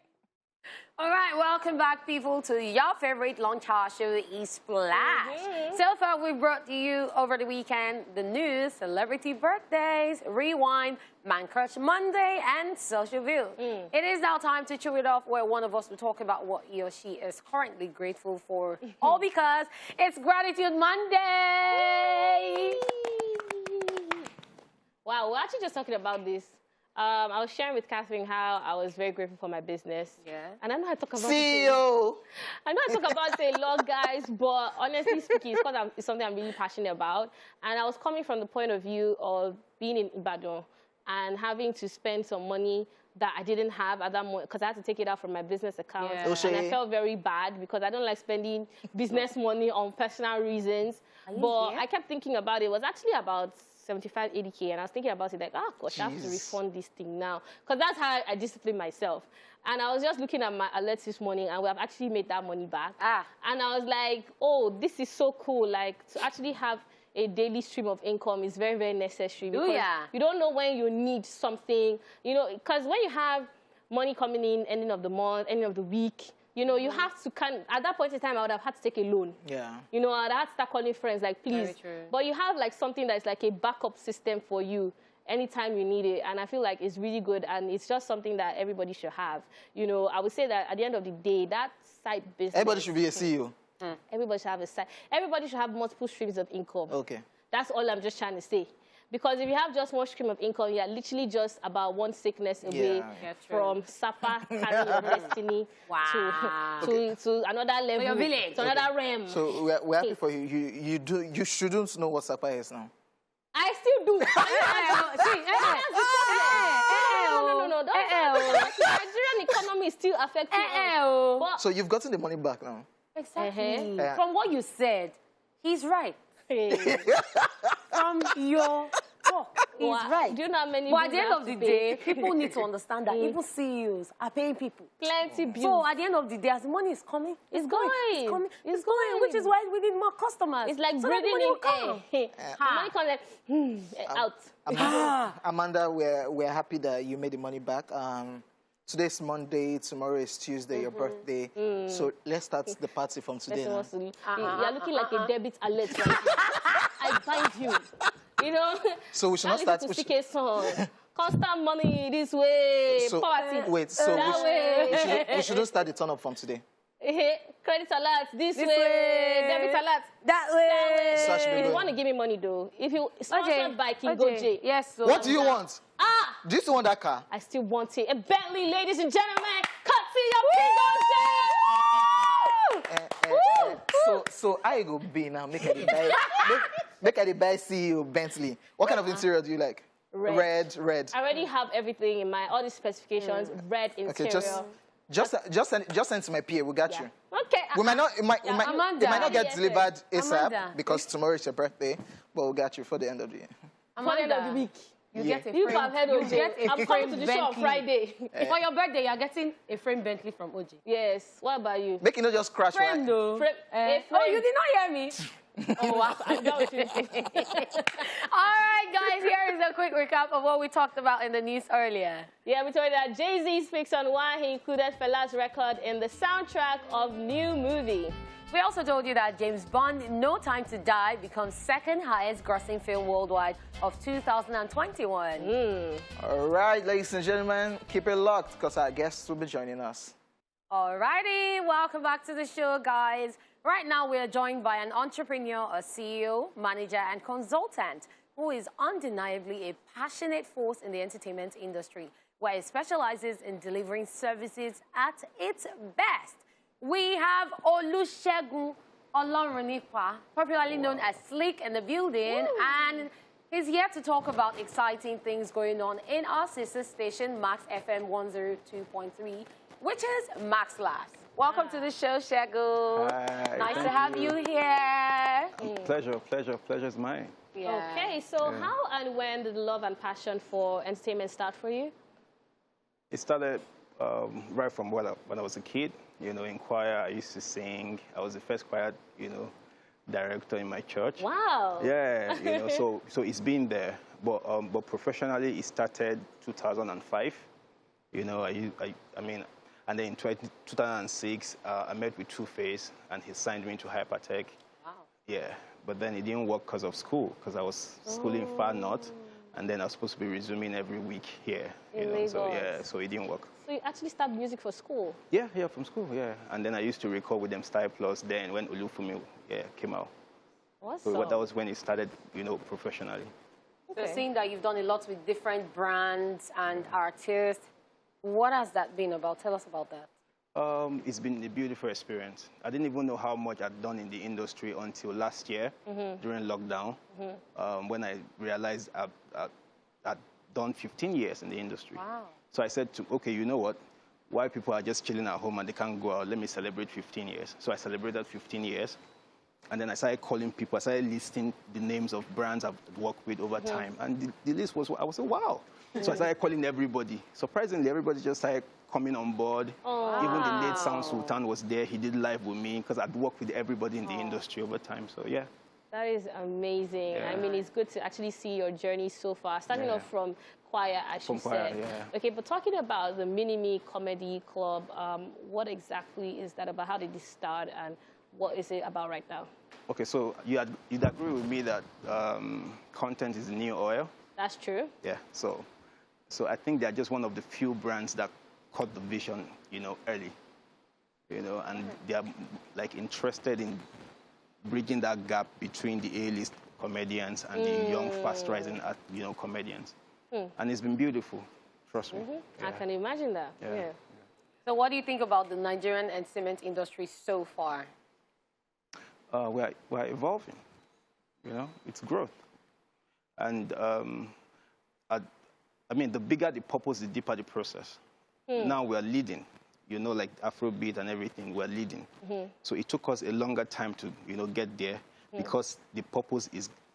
All right, welcome back, people, to your favorite lunch hour show, ESplash. So far, we brought to you over the weekend the news, celebrity birthdays, Rewind, Man Crush Monday, and Socialville. It is now time to chew it off, where one of us will talk about what he or she is currently grateful for, all because it's Gratitude Monday. Wow, we're actually just talking about this. I was sharing with Catherine how I was very grateful for my business. Yeah. And I know I talk about CEO. I know I talk about it a lot, guys, but honestly speaking, it's something I'm really passionate about. And I was coming from the point of view of being in Ibadan and having to spend some money that I didn't have at that moment because I had to take it out from my business account. Yeah. And I felt very bad because I don't like spending business money on personal reasons. But I kept thinking about it. It was actually about 75, 80K, and I was thinking about it like, oh gosh, I have to refund this thing now. Because that's how I discipline myself. And I was just looking at my alerts this morning, and we have actually made that money back. And I was like, oh, this is so cool. Like, to actually have a daily stream of income is very, very necessary. Because you don't know when you need something, you know, because when you have money coming in, ending of the month, ending of the week, you know, you have to at that point in time, I would have had to take a loan. Yeah. You know, I'd have to start calling friends, like, please. Very true. But you have, like, something that's like a backup system for you anytime you need it. And I feel like it's really good, and it's just something that everybody should have. You know, I would say that at the end of the day, that side business... Everybody should be a CEO. Everybody should have a side. Everybody should have multiple streams of income. Okay. That's all I'm just trying to say. Because if you have just one stream of income, you're literally just about one sickness away from Sapa, carrying your destiny to another level, your village. to another realm. So we're happy for you. You shouldn't know what Sapa is now. I still do. No. Nigerian economy is still affecting us. So you've gotten the money back now. Exactly. From what you said, he's right. From your talk, he's right. Do you know how many But at the end of the day, people need to understand that even CEOs are paying people. Plenty bills. So at the end of the day, as the money is coming, it's going, which is why we need more customers. It's like so breathing money in will come. The money comes like, out. Amanda, we're happy that you made the money back. Today's Monday, tomorrow is Tuesday, your birthday. So let's start the party from today. You're looking like a debit alert right now. I bind you. You know? So we should not start. Constant money this way, poverty. Wait, so that way. We shouldn't start the turn up from today. Credit alert this way, debit alert that way. So if you want to give me money though, if you sponsored by King Goje. Yes. So what do you want? Do you still want that car? I still want it. A Bentley, ladies and gentlemen. Courtesy of King Goje. So I go be now. Make a buy CEO Bentley. What kind of interior do you like? Red. I already have everything in all the specifications. Red interior. Okay, just send to my PA. We got you. Okay. It might not get delivered ASAP because tomorrow is your birthday, but we got you for the end of the year. For the end of the week. You get a You frame. have heard OJ. I'm coming to the show on Friday. For your birthday, you're getting a frame Bentley from OJ. Yes. What about you? Make it not just crash. Frame though. Oh, you did not hear me. Oh, I'm done with you. All right, guys, here is a quick recap of what we talked about in the news earlier. Yeah, we told you that Jay-Z speaks on why he included Fela's record in the soundtrack of new movie. We also told you that James Bond, No Time to Die, becomes second highest grossing film worldwide of 2021. All right, ladies and gentlemen, keep it locked because our guests will be joining us. All righty, welcome back to the show, guys. Right now, we are joined by an entrepreneur, a CEO, manager, and consultant who is undeniably a passionate force in the entertainment industry, where he specializes in delivering services at its best. We have Olusegun Olorunipa, popularly known as Slick, in the building, and he's here to talk about exciting things going on in our sister station, Max FM 102.3, which is Max Laughs. Welcome to the show, Shegu. Hi, Nice to thank have you here. Pleasure's mine. Yeah. Okay, so how and when did the love and passion for entertainment start for you? It started right from when I was a kid. You know, in choir, I used to sing. I was the first choir, director in my church. Wow. Yeah, so it's been there. But professionally, it started 2005. I mean, and then in 2006, I met with Two-Face, and he signed me into Hypertech. Wow. Yeah, but then it didn't work because of school, because I was schooling far north, and then I was supposed to be resuming every week here. So it didn't work. So you actually started music for school? Yeah, from school, yeah. And then I used to record with them Style Plus then when Olufumi came out. Awesome. So that was when it started, professionally. So seeing that you've done a lot with different brands and artists, what has that been about? Tell us about that. It's been a beautiful experience. I didn't even know how much I'd done in the industry until last year during lockdown, when I realized I'd done 15 years in the industry. Wow. So I said, okay, you know what? Why people are just chilling at home and they can't go out, let me celebrate 15 years. So I celebrated 15 years. And then I started calling people. I started listing the names of brands I've worked with over time. And the list was, I was like, wow. So I started calling everybody. Surprisingly, everybody just started coming on board. Oh. Even the late Sound Sultan was there. He did live with me because I'd worked with everybody in the industry over time. So, yeah. That is amazing. Yeah. I mean, it's good to actually see your journey so far, starting off from choir, as you said. Yeah. Okay, but talking about the Mini-Me Comedy Club, what exactly is that about? How did it start, and what is it about right now? Okay, so you'd agree with me that content is the new oil? That's true. Yeah, so I think they're just one of the few brands that caught the vision, early, and they're like interested in bridging that gap between the A-list comedians and the young, fast-rising, comedians. And it's been beautiful, trust me. Yeah. I can imagine that. Yeah. So what do you think about the Nigerian entertainment industry so far? We're evolving, it's growth. And I mean, the bigger the purpose, the deeper the process. Now we're leading, like Afrobeat and everything, we're leading. So it took us a longer time to, get there because the purpose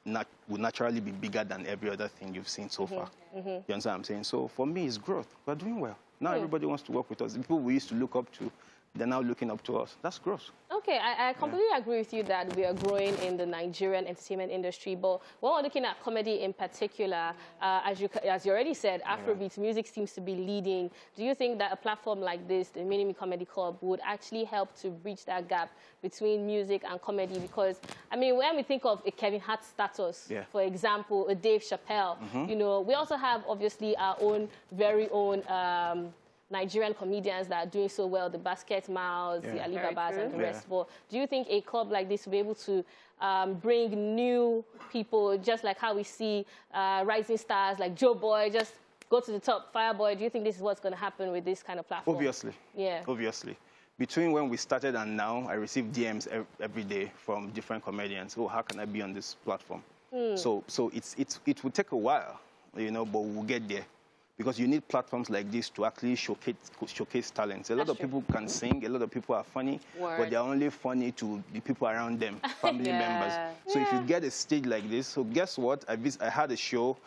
will naturally be bigger than every other thing you've seen so far. You understand what I'm saying? So for me, it's growth. We're doing well. Now everybody wants to work with us. The people we used to look up to, they're now looking up to us. That's growth. Okay, I completely agree with you that we are growing in the Nigerian entertainment industry, but when we're looking at comedy in particular, as you already said, Afrobeat music seems to be leading. Do you think that a platform like this, the Mini-Me Comedy Club, would actually help to bridge that gap between music and comedy? Because, I mean, when we think of a Kevin Hart status, for example, a Dave Chappelle, we also have, obviously, our own, very own Nigerian comedians that are doing so well, the Basket Mouths, the Alibabas, and the rest. But do you think a club like this will be able to bring new people, just like how we see rising stars like Joe Boy just go to the top, Fireboy? Do you think this is what's going to happen with this kind of platform? Obviously. Yeah. Obviously. Between when we started and now, I receive DMs every day from different comedians. Oh, how can I be on this platform? So it will take a while, but we'll get there. Because you need platforms like this to actually showcase talents. A lot of people can sing, a lot of people are funny, but they're only funny to the people around them, family members. So if you get a stage like this, so guess what? I had a show,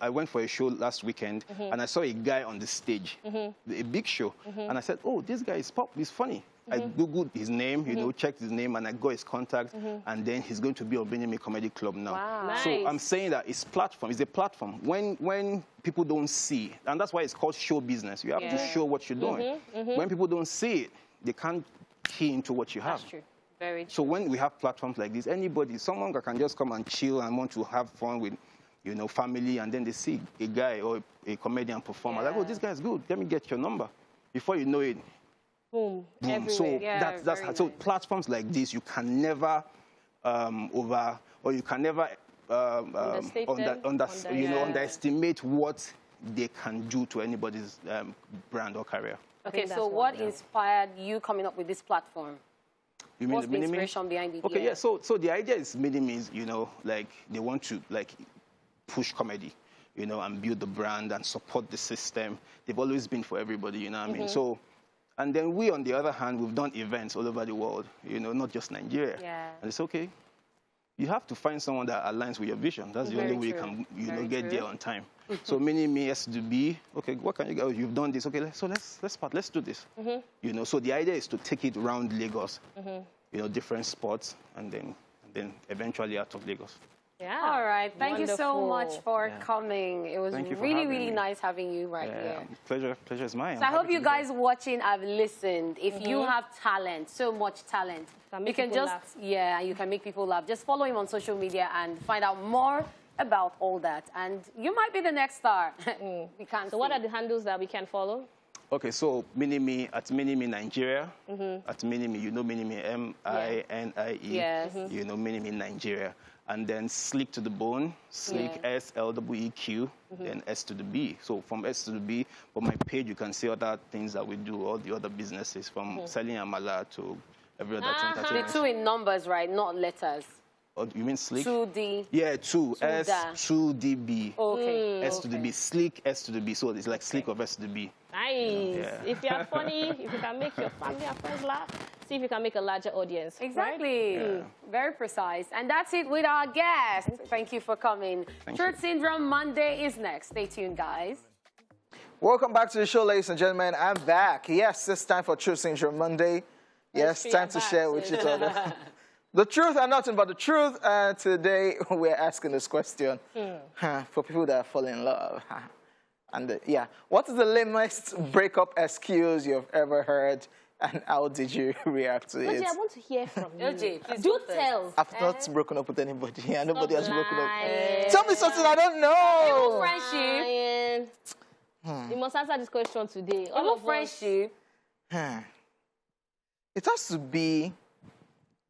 I went for a show last weekend, and I saw a guy on the stage, a big show, and I said, oh, this guy is he's funny. I Googled his name, checked his name, and I got his contact, and then he's going to be on Mini-Me Comedy Club now. Wow. Nice. So I'm saying that it's a platform. When people don't see, and that's why it's called show business. You have to show what you're doing. When people don't see it, they can't key into what you have. That's true. Very true. So when we have platforms like this, someone can just come and chill and want to have fun with, family, and then they see a guy or a comedian perform. Like, oh, this guy's good. Let me get your number. Before you know it, boom. So so platforms like this, you can never underestimate what they can do to anybody's brand or career. Okay, so what inspired you coming up with this platform? You mean What's the inspiration behind it? Okay, so the idea is Mini-Me, like they want to push comedy, and build the brand and support the system. They've always been for everybody, you know what I mean? So And then we, on the other hand, we've done events all over the world, not just Nigeria. Yeah. And it's okay. You have to find someone that aligns with your vision. That's the only way you can, get there on time. So Mini-Me has to be, okay, what can you go? You've done this, okay, let's do this. So the idea is to take it around Lagos, different spots, and then eventually out of Lagos. Yeah. All right. Thank you so much for coming. It was really nice having you here. Pleasure is mine. So I hope you guys watching have listened. If you have talent, so much talent, you can just you can make people laugh. Just follow him on social media and find out more about all that. And you might be the next star. We can't. So what are the handles that we can follow? Okay, so Mini-Me at Mini-Me Nigeria. At Mini-Me, Mini-Me MINIE. Yes. Mini-Me Nigeria. And then Sleek to the Bone, Sleek SLEEQ, then S to the B. So from S to the B, on my page, you can see other things that we do, all the other businesses, from selling amala to every other thing. The 2 in numbers, right? Not letters. Oh, you mean Sleek? 2D. Yeah, 2. S, 2DB. Okay. S to the B. Sleek, S to the B. So it's like Sleek of S to the B. Nice. If you are funny, if you can make your family and friends laugh, see if you can make a larger audience. Exactly. Right? Yeah. Very precise. And that's it with our guest. Thank you for coming. Truth Syndrome Monday is next. Stay tuned, guys. Welcome back to the show, ladies and gentlemen. I'm back. Yes, it's time for Truth Syndrome Monday. Yes, time to share with each other the truth and nothing but the truth. And today we're asking this question for people that fall in love. And what is the lamest breakup excuse you've ever heard, and how did you react to it? OJ, I want to hear from you. OJ, please do tell. I've not broken up with anybody. Yeah, nobody has broken up. Tell me something I don't know. Friendship. You must answer this question today. All of friendship. It has to be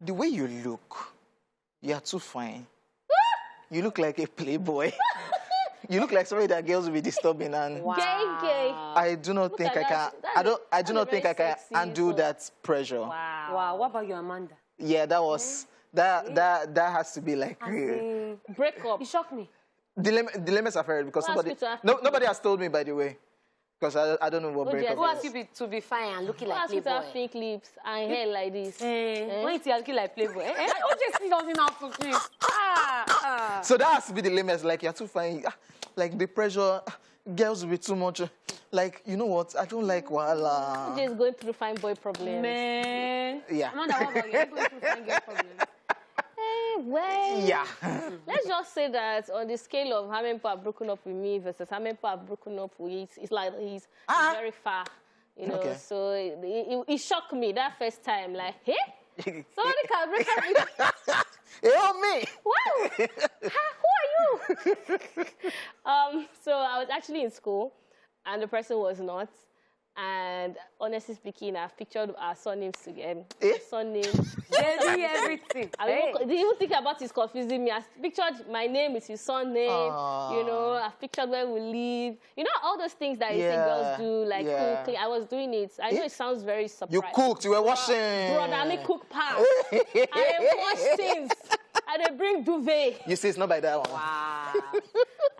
the way you look. You're too fine. You look like a playboy. You look like somebody that girls will be disturbing, and gay. I do not think I can. I do not think I can undo that pressure. Wow. What about you, Amanda? Yeah, that was that has to be like breakup. You shocked me. Dilemmas I've heard because nobody has told me, by the way. Because I don't know what breakup is. Who asked you to be fine and looking like playboy? Who asked you to have fake lips and hair like this? When you looking like playboy? OJ doesn't have to please. So that has to be the lamest. Like, you're too fine. Like, the pressure, girls will be too much. Like, you know what? I don't like wahala. OJ is going through fine boy problems. Man. Yeah. Amanda, what about you? You're going through fine girl problems. Well, yeah. Let's just say that on the scale of how many people have broken up with me versus how many people have broken up with, it's like he's very far, Okay. So it shocked me that first time. Like, hey, somebody can break up with Help me. Wow. Who are you? So I was actually in school, and the person was not. And honestly speaking, I've pictured our surnames together. Surname. Baby, everything. Do you think about it's confusing me? I pictured my name with his surname. I've pictured where we live. All those things that you think girls do, like cooking. I was doing it. I know it sounds very surprising. You cooked. You were washing. Brother, I make cook past. I wash things. And they bring duvet. You see, it's not by that one. Wow.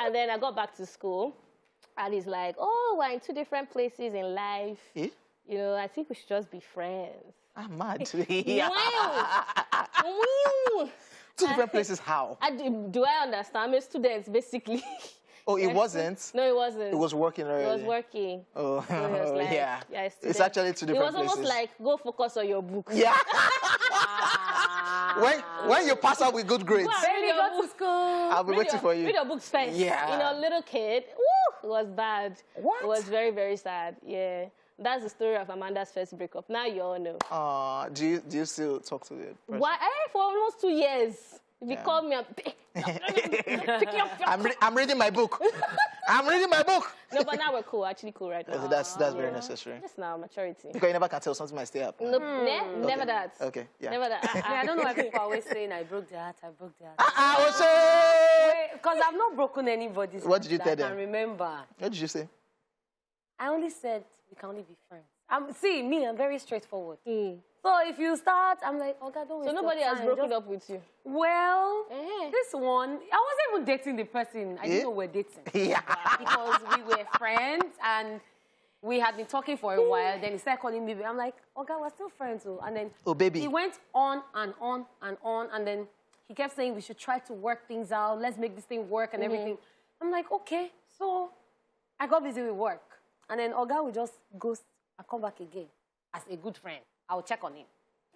And then I got back to school. And he's like, oh, we're in 2 different places in life. I think we should just be friends. I'm mad. Wow. 2 different places, how? Do I understand? I'm a student, basically. Oh, it wasn't? No, it wasn't. It was working already? It was working. Oh, so like, yeah. It's actually 2 different places. It was almost like, go focus on your book. Yeah. When you pass out with good grades. Baby, go to school. I'll be waiting for you. Read your books first. Yeah. Little kid. Woo! It was bad. What? It was very, very sad. Yeah. That's the story of Amanda's first breakup. Now you all know. Do you still talk to the person? Why? For almost 2 years. If you call me, I'm reading my book. I'm reading my book. No, but now we're cool. Actually cool right now. That's very necessary. Just now, maturity. Because you never can tell something might stay up. Nope. Never that. Okay, yeah. Never that. I don't know why people are always saying, I broke their heart, I broke their heart. Because I've not broken anybody's heart. What did you tell them? I can remember. What did you say? I only said, we can only be friends. See, me, I'm very straightforward. So if you start, I'm like, oh God, don't waste So nobody has broken up with you? Well, this one, I wasn't even dating the person. I didn't know we were dating. Yeah. Because we were friends, and we had been talking for a while. Then he started calling me baby. I'm like, okay, we're still friends. And then baby. He went on and on and on. And then he kept saying we should try to work things out. Let's make this thing work and everything. I'm like, okay. So I got busy with work. And then Oga will just ghost and come back again as a good friend. I'll check on him.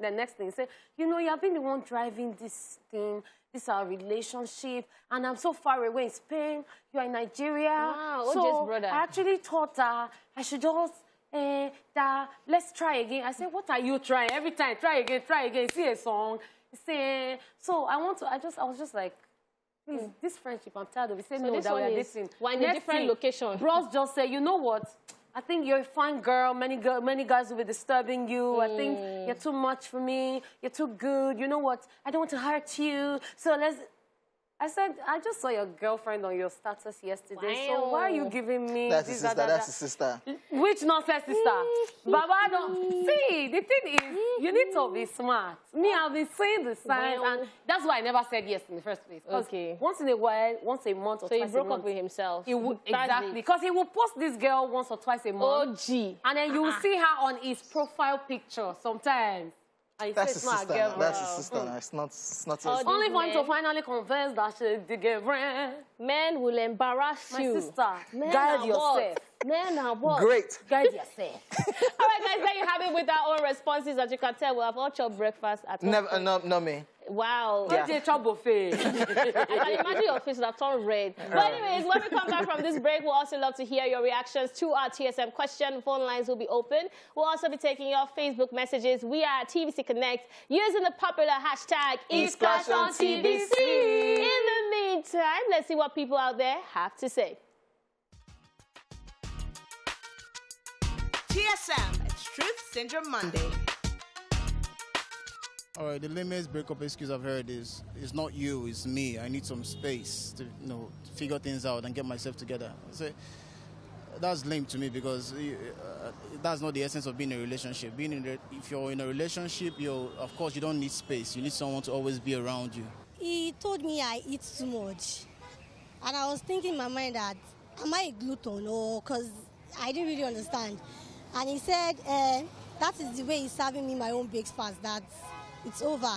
The next thing, he said, you know, you have been the one driving this thing. This is our relationship. And I'm so far away in Spain. You are in Nigeria. Wow, so OJ's brother. I actually thought I should just, let's try again. I said, what are you trying? Every time, try again, see a song. He said, so I was just like, please, this friendship, I'm tired of it. He said, So no, this that one we are is dating. one in a different location. Bros just said, you know what? I think you're a fine girl. Many guys will be disturbing you. I think you're too much for me. You're too good. You know what? I don't want to hurt you. So I said, I just saw your girlfriend on your status yesterday. So why are you giving me That's this, his sister. That's his sister. Which nonsense sister? Baba, don't. See, the thing is, you need to be smart. Me, I've been seeing the signs, and that's why I never said yes in the first place. Okay. Once in a while, once a month or So twice he broke a month, up with himself. he would, exactly. Because he will post this girl once or twice a month. OG. And then you will see her on his profile picture sometimes. And That's it's his not a sister. girlfriend. That's his sister. It's not his. Oh, Only for him to men. finally confess that she's the girlfriend. Men will embarrass My you. sister, Men guide are yourself. what? Men are what? Great. Guide yourself. All right, guys, there you have it with our own responses. As you can tell, we have all chopped breakfast at Never, home. no me. Wow. I can imagine your face would have turned red. But anyways, when we come back from this break, we'll also love to hear your reactions to our TSM question. Phone lines will be open. We'll also be taking your Facebook messages. We are at TVC Connect using the popular hashtag ESplashOnTVC. In the meantime, let's see what people out there have to say. TSM, it's Truth Syndrome Monday. All right, the lamest breakup excuse I've heard is, it's not you, it's me. I need some space to, to figure things out and get myself together. So that's lame to me because that's not the essence of being in a relationship. If you're in a relationship, of course, you don't need space. You need someone to always be around you. He told me I eat too much. And I was thinking in my mind that, am I a glutton? Or because I didn't really understand. And he said, that is the way he's serving me my own breakfast, that it's over.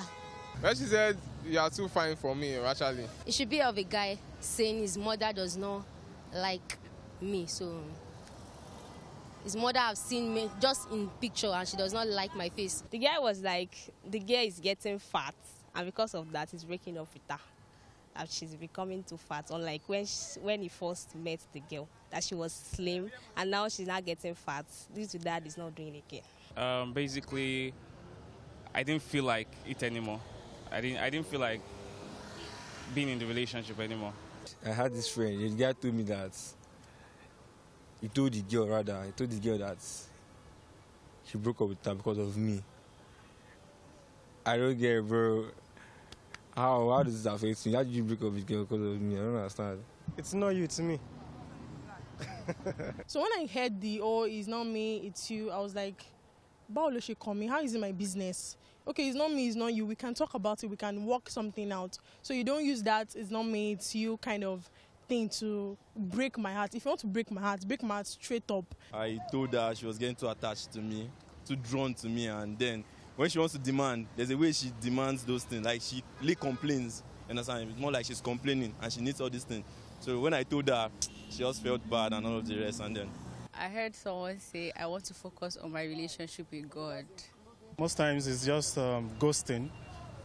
Well, she said, you are too fine for me, actually. It should be of a guy saying his mother does not like me. So his mother have seen me just in picture and she does not like my face. The guy was like, the girl is getting fat. And because of that, he's breaking up with her. And she's becoming too fat. Unlike when he first met the girl, that she was slim. And now she's not getting fat. Due to that, he's not doing it again. Basically, I didn't feel like it anymore. I didn't feel like being in the relationship anymore. I had this friend. The guy told me that he told the girl that she broke up with her because of me. I don't get it, bro. How does this affect me? How did you break up with the girl because of me? I don't understand. It's not you, it's me. So when I heard it's not me, it's you, I was like, Baolo she call me. How is it my business? Okay, it's not me, it's not you. We can talk about it. We can work something out. So you don't use that, it's not me, it's you kind of thing to break my heart. If you want to break my heart straight up. I told her she was getting too attached to me, too drawn to me, and then when she wants to demand, there's a way she demands those things. Like she complains, understand? It's more like she's complaining and she needs all these things. So when I told her, she just felt bad and all of the rest, and then I heard someone say, I want to focus on my relationship with God. Most times it's just ghosting.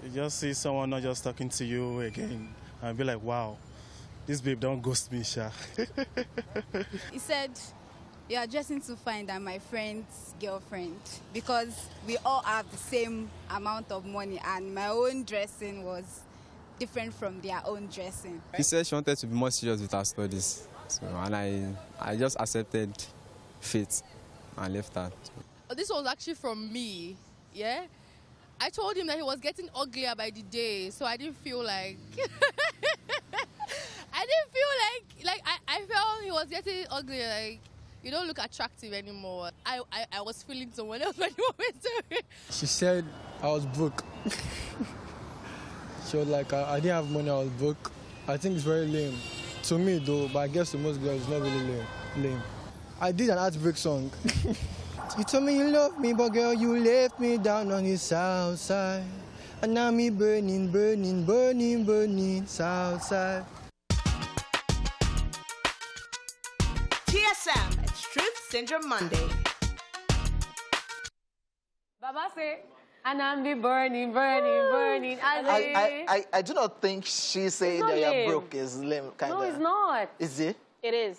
You just see someone not just talking to you again and be like, wow, this babe don't ghost me, Sha. He said, you are dressing too fine than my friend's girlfriend because we all have the same amount of money and my own dressing was different from their own dressing. She said she wanted to be more serious with her studies. So, and I just accepted fate and left her. This was actually from me, yeah? I told him that he was getting uglier by the day, so I didn't feel like... I felt he was getting uglier, like, you don't look attractive anymore. I was feeling someone else when you went to it. She said I was broke. She was like, I didn't have money, I was broke. I think it's very lame. To me, though, but I guess to most girls, it's not really lame. I did an heartbreak song. You told me you love me, but girl, you left me down on the south side. And now me burning, burning, burning, burning, south side. TSM, it's Truth Syndrome Monday. Baba say, and I'm be burning, burning, burning. I do not think she's saying that you're broke is lame, kind of. No, it's not. Is it? It is.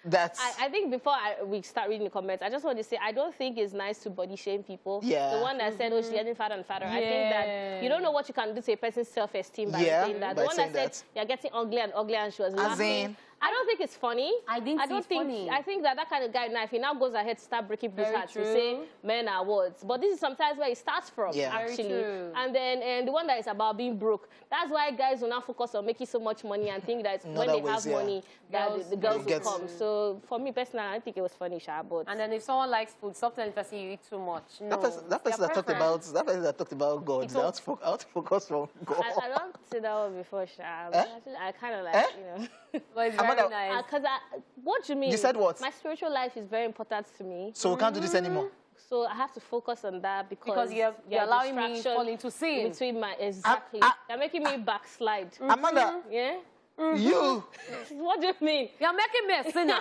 That's... I think before we start reading the comments, I just want to say I don't think it's nice to body shame people. Yeah. The one that said, oh, she's getting fatter and fatter. I think that you don't know what you can do to a person's self-esteem by saying that. The one that said, you're getting uglier and uglier, and she was laughing. I don't think it's funny. I think funny. I think that kind of guy, now, if he now goes ahead to start breaking people's hearts to say men are words. But this is sometimes where it starts from, actually. And then the one that is about being broke. That's why guys will now focus on making so much money and think that when they have money, that the girls will come. So for me personally, I think it was funny, but... And then if someone likes food, sometimes the person you eat too much. No. That person that talked about God, out to focus on God. I don't say that one before, but I kind of like, you know... But it's very nice. Because what do you mean? You said what? My spiritual life is very important to me. So we can't do this anymore? So I have to focus on that because you're allowing me to fall into sin. Between my, exactly. You're making me backslide. Amanda. Yeah? You. What do you mean? You're making me a sinner.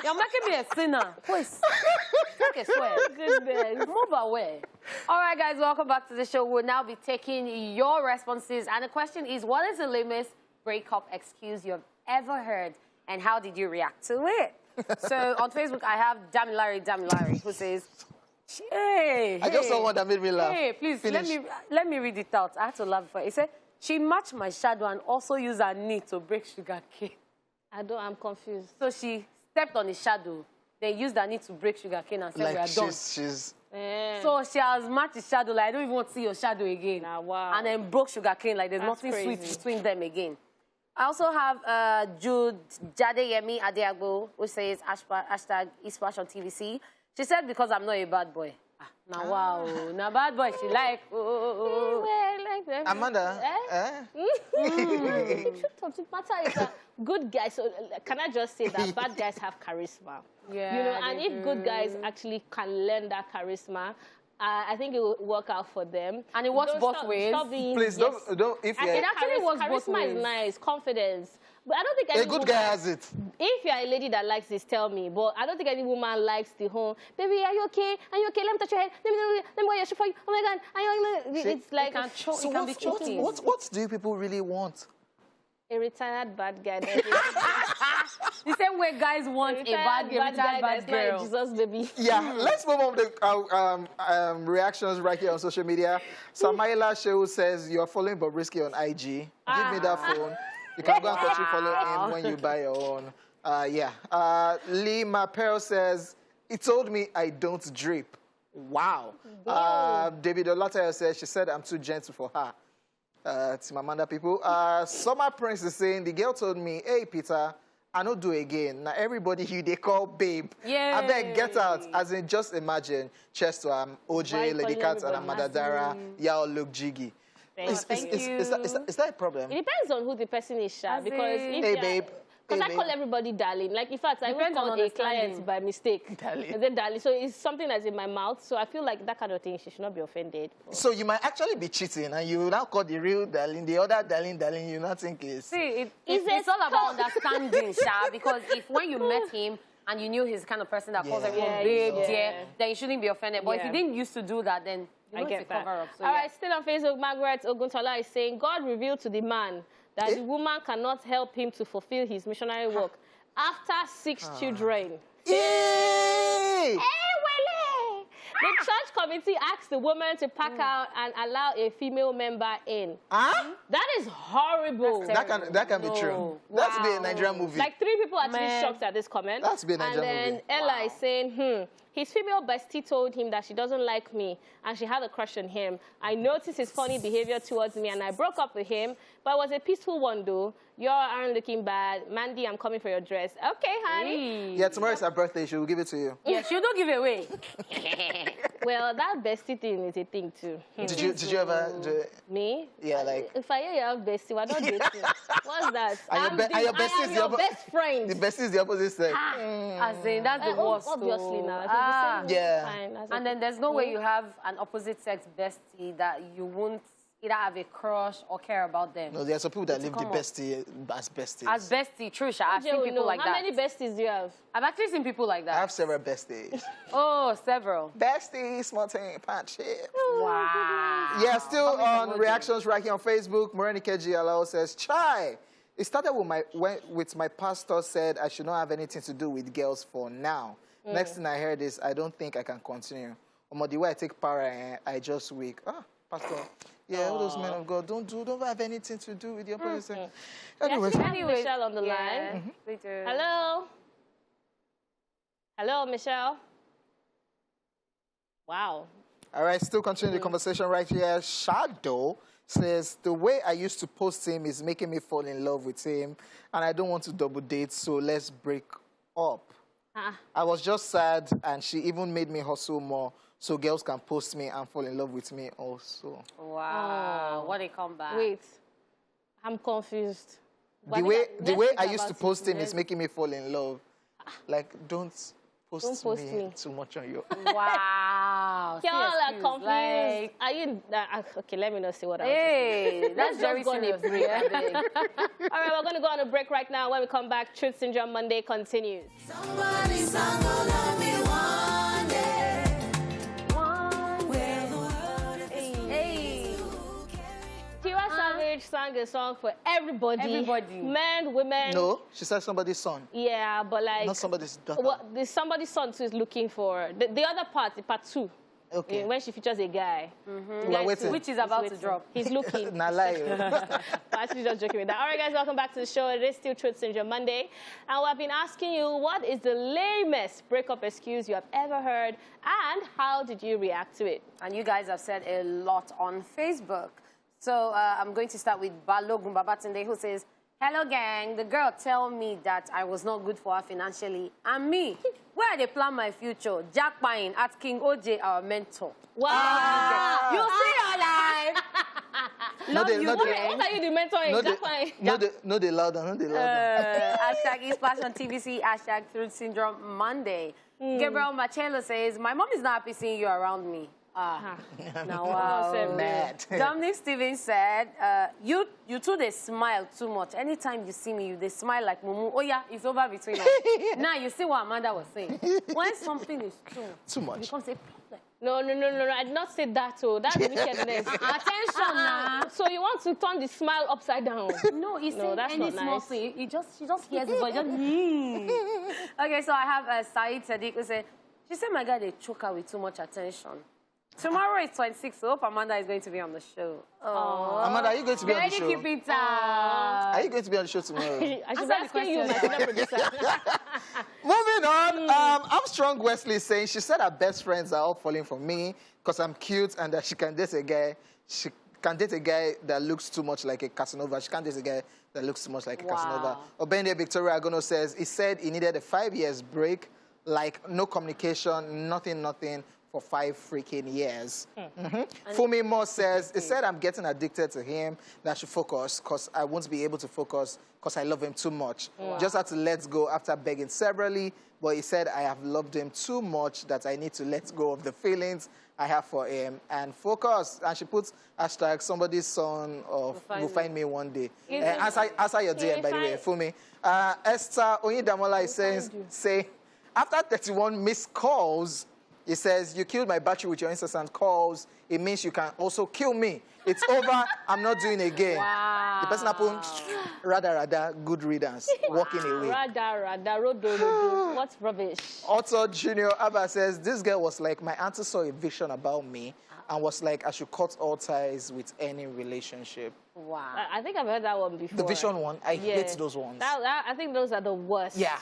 You're making me a sinner. Please. Take a swear. Goodness. Move away. All right, guys, welcome back to the show. We'll now be taking your responses. And the question is, what is the lamest breakup excuse you've ever heard, and how did you react to it? So on Facebook, I have Damilari, who says, hey, I just saw one that made me laugh. Hey, please, let me read it out. I had to laugh for it. He said, she matched my shadow and also used her knee to break sugar cane. I'm confused. So she stepped on his shadow, then used her knee to break sugar cane and said, like we are done. So she has matched his shadow, like, I don't even want to see your shadow again. Wow. And then broke sugar cane, like there's nothing sweet between them again. I also have Jude Jadeyemi Adeagbo, who says hashtag ESplashOnTVC. She said, because I'm not a bad boy. Now, wow. Now, bad boy, she like, like them. Amanda. The truth of the matter is that good guys, so can I just say that bad guys have charisma? Yeah. You know, and if good guys actually can learn that charisma, I think it will work out for them. And it works both ways. Please, don't, if you're... It actually works both ways. Charisma is nice, confidence. But I don't think any a good guy has it. If you're a lady that likes this, tell me. But I don't think any woman likes the whole, baby, are you okay? Are you okay? Let me touch your head. Let me wear your shoe for you. Oh my God. Are you... It's like... So what do you people really want? A retired bad guy. The same way guys want a retired bad girl. Jesus, baby. Yeah, let's move on to the reactions right here on social media. Samaila Shehu says, you're following Bobrisky on IG. Give me that phone. You can go and continue following him when you buy your own. Lee Mapel says, he told me I don't drip. Wow. David Olatayo says, she said I'm too gentle for her. Team Amanda people. Summer Prince is saying, the girl told me, hey, Peter, I don't do again. Now, everybody here, they call babe. Yeah. I beg, get out. As in, just imagine. Cheers to OJ, Lady Kat, and Amanda Dara. Y'all look jiggy. Thank you. Is that a problem? It depends on who the person is, Sha. Because if hey, babe. Because I call everybody darling. Like, in fact, I even call a client by mistake. Darling. And then darling. So it's something that's in my mouth. So I feel like that kind of thing, she should not be offended. So you might actually be cheating, and you now call the real darling, the other darling, you not think is... See, it's all about understanding, Sha. Because if when you met him, and you knew he's the kind of person that calls everyone babe, dear, then you shouldn't be offended. But if you didn't used to do that, then you know it's a cover-up. So all right, still on Facebook, Margaret Oguntola is saying, God revealed to the man that the woman cannot help him to fulfill his missionary work after 6 children. Yay! The church committee asked the woman to pack out and allow a female member in. Huh? That is horrible. That can be true. That's be a Nigerian movie. Like 3 people actually shocked at this comment. That's be a Nigerian movie. And then Ella is saying, his female bestie told him that she doesn't like me and she had a crush on him. I noticed his funny behavior towards me and I broke up with him, but it was a peaceful one though. You aren't looking bad. Mandy, I'm coming for your dress. Okay, honey. Yeah, tomorrow is her birthday. She will give it to you. Yeah, she'll not give it away. Well, that bestie thing is a thing too. Did you ever do it? Me? Yeah, like. If I hear you have bestie, why don't date you? What's that? Are your bestie I am your best friend. The bestie is the opposite sex. As in, that's the worst. Obviously now. Yeah. Fine. And then there's no way you have an opposite sex bestie that you won't either have a crush or care about them. No, there are some people that live the bestie as besties. As bestie, true, I've seen people like that. How many besties do you have? I've actually seen people like that. I have several besties. Oh, several. Besties, small thing, punch it. Wow. Yeah, still on reactions right here on Facebook. Morenike G. Alao says, Chai, it started with my pastor said I should not have anything to do with girls for now. Next thing I heard is, I don't think I can continue. The way I take para, I just weak. Pastor, yeah, all those men of God, don't have anything to do with your opposite sex. Anyway. Michelle on the line. We do. Hello? Hello, Michelle? Wow. All right, still continuing the conversation right here. Shadow says, the way I used to post him is making me fall in love with him, and I don't want to double date, so let's break up. I was just sad, and she even made me hustle more so girls can post me and fall in love with me also. Wow. What a comeback. Wait. I'm confused. The way I used to post him is making me fall in love. Like, don't post me too much on your... Wow. Y'all are confused. Like... Are you... okay, let me not say what I was Hey, that's very serious. All right, we're going to go on a break right now. When we come back, Truth Syndrome Monday continues. Somebody's gonna love me one day. Savage sang a song for everybody. Men, women. No, she said somebody's son. Yeah, but like... Not somebody's daughter. Well, somebody's son too is looking for... The other part, the part 2. Okay. When she features a guy. Which is about to drop. He's looking. Not lie. Actually just joking with that. All right, guys, welcome back to the show. It is still Truth Syndrome Monday. And we've been asking you, what is the lamest breakup excuse you have ever heard? And how did you react to it? And you guys have said a lot on Facebook. So I'm going to start with Balogun Babatunde, who says, hello, gang. The girl tell me that I was not good for her financially. And me, where they plan my future? Jack Pine at King OJ, our mentor. Wow. You see your life. Love you, gang. What are you the mentor in? Jack Pine? No, they louder. Hashtag ESplashOnTVC, hashtag Truth Syndrome Monday. Gabriel Machelo says, my mom is not happy seeing you around me. Now, wow. Mad. Dominic Stevens said, you two, they smile too much. Anytime you see me, they smile like Mumu. Oh, yeah, it's over between us. Now, you see what Amanda was saying. When something is too much, it becomes a problem. No. I did not say that, too. That's wickedness. Attention, now. So you want to turn the smile upside down? No, he's saying that's any not small nice. thing. She just hears it, but just... Okay, so I have Saeed Sadiq who said, she said my guy, they choke her with too much attention. Tomorrow is 26, so I hope Amanda is going to be on the show. Oh. Amanda, are you going to be on the show? Keep it Are you going to be on the show tomorrow? I should be asking you, my senior producer. Moving on, Armstrong Wesley is saying, she said her best friends are all falling for me because I'm cute and that she can date a guy. She can date a guy that looks too much like a Casanova. She can't date a guy that looks too much like a Casanova. Obende Victoria Agono says, he said he needed a 5 years break, like no communication, nothing. For 5 freaking years. Fumi Moore says, he said I'm getting addicted to him, that I should focus because I won't be able to focus because I love him too much. Just had to let go after begging severally, but he said I have loved him too much that I need to let go of the feelings I have for him and focus. And she puts hashtag somebody's son of will find me one day. Answer your DM, by the way, Fumi. Esther Oyedamola is saying, after 31 missed calls, he says, you killed my battery with your incessant calls. It means you can also kill me. It's over. I'm not doing it again. Wow. The person put, rather, good riddance, walking away. Rather, what's rubbish? Also, Junior Abba says, this girl was like, my auntie saw a vision about me and was like, I should cut all ties with any relationship. Wow. I think I've heard that one before. The vision one? I hate those ones. I think those are the worst. Yeah.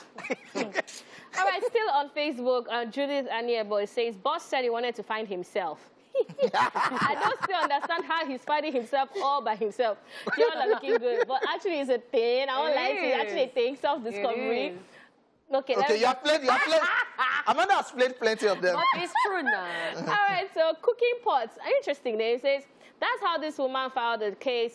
All right, still on Facebook, Judith Aniebo says, boss said he wanted to find himself. I don't still understand how he's finding himself all by himself. You all are looking good. But actually, it's a thing. I won't lie to you. Actually, a thing, self-discovery. Okay, you have played. Amanda has played plenty of them. But it's true now. All right, so cooking pots. Interesting. It says, that's how this woman filed a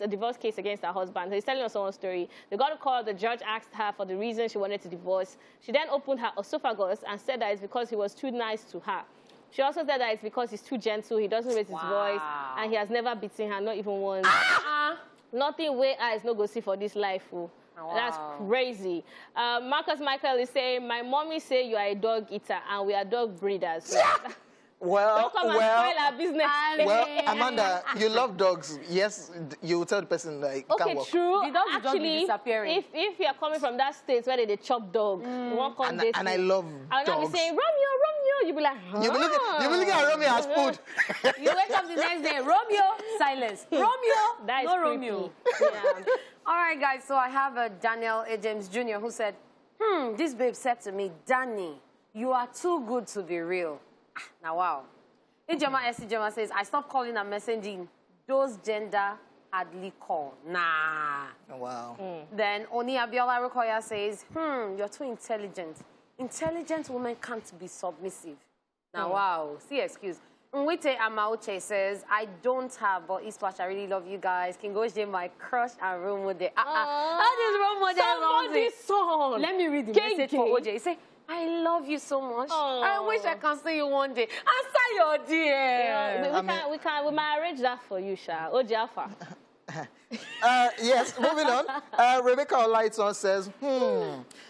divorce case against her husband. So he's telling us someone's story. They got a call. The judge asked her for the reason she wanted to divorce. She then opened her esophagus and said that it's because he was too nice to her. She also said that it's because he's too gentle, he doesn't raise his voice, and he has never beaten her, not even once. Nothing way eyes no go see for this life. Oh. Wow. That's crazy. Marcus Michael is saying, my mommy say you are a dog eater, and we are dog breeders. So don't come and spoil our business. Well, Amanda, you love dogs. Yes, you will tell the person like can't walk. True. The dog Actually, disappearing. if you are coming from that state where they chop dog, you won't come date and me. I love I'll dogs. not be saying, Romeo, you be like, You be looking at Romeo as food. You wake up the next day, Romeo, silence. Romeo, that is no creepy. Romeo. Yeah. All right, guys, so I have Daniel A. James Jr. who said, this babe said to me, Danny, you are too good to be real. Now, wow. Ijoma S. Ijoma says, I stopped calling and messaging. Those gender hardly call. Nah. Wow. Then Oni Abiola Rukoya says, you're too intelligent. Intelligent women can't be submissive. Now, wow. See excuse. Nwite Amauche says, I don't have, but ESplash, I really love you guys. King Oje, my crush and role model. How does role model Somebody's son. Let me read the message for OJ. He said, I love you so much. I wish I can see you one day. Answer your DM. We might arrange that for you, Sha. OJ Alpha. Yes, moving on. Rebecca Olighton says,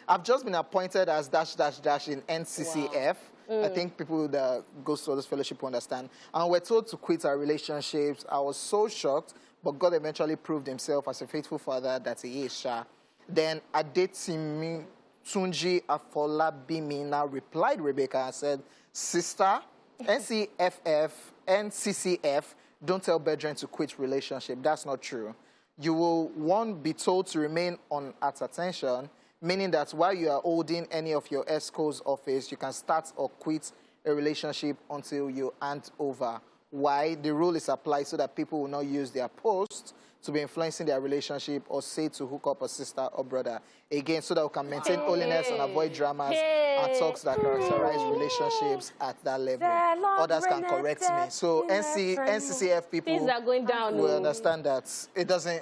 I've just been appointed as .. in NCCF. Wow. I think people that go to this fellowship understand. And we're told to quit our relationships. I was so shocked, but God eventually proved himself as a faithful father that he is, Sha. Then Adetimi Tunji Afolabimi now replied Rebecca and said, Sister, NCCF, don't tell brethren to quit relationship. That's not true. You will, one, be told to remain on at attention, meaning that while you are holding any of your ESCO's office, you can start or quit a relationship until you hand over. Why? The rule is applied so that people will not use their post to be influencing their relationship or say to hook up a sister or brother. Again, so that we can maintain holiness and avoid dramas and talks that characterize relationships at that level. Others can correct me. So NCCF people things are going down. will understand that it doesn't...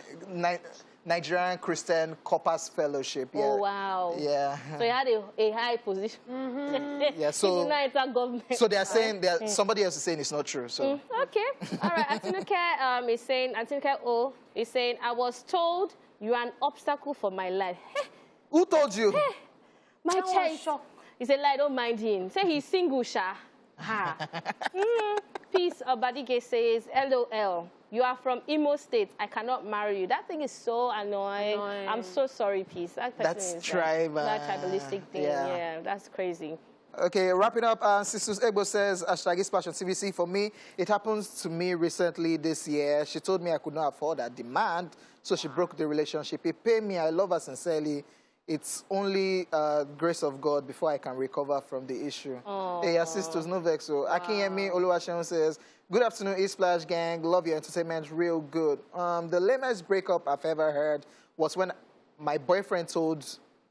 Nigerian Christian Corpus Fellowship. Yeah. Oh, wow. Yeah. So you had a high position. Yeah, so, government. So they are saying, somebody else is saying it's not true. So. Okay. All right. Atinuke is saying, Atinuke is saying, I was told you are an obstacle for my life. Who told you? My child. He said, I don't mind him. Say he's single, Sha. Peace Obadige says, LOL. You are from Imo State. I cannot marry you. That thing is so annoying. I'm so sorry, Peace. That's tribal. That tribalistic thing. Yeah, that's crazy. Okay, wrapping up. Sisters Egbo says, #ESplashOnTVC. For me, it happens to me recently this year. She told me I could not afford that demand, so she broke the relationship. He paid me. I love her sincerely. It's only grace of God before I can recover from the issue. Hey, sisters, no vex. So Akinyemi Oluwaseun says, good afternoon, ESplash gang. Love your entertainment real good. The lamest breakup I've ever heard was when my boyfriend told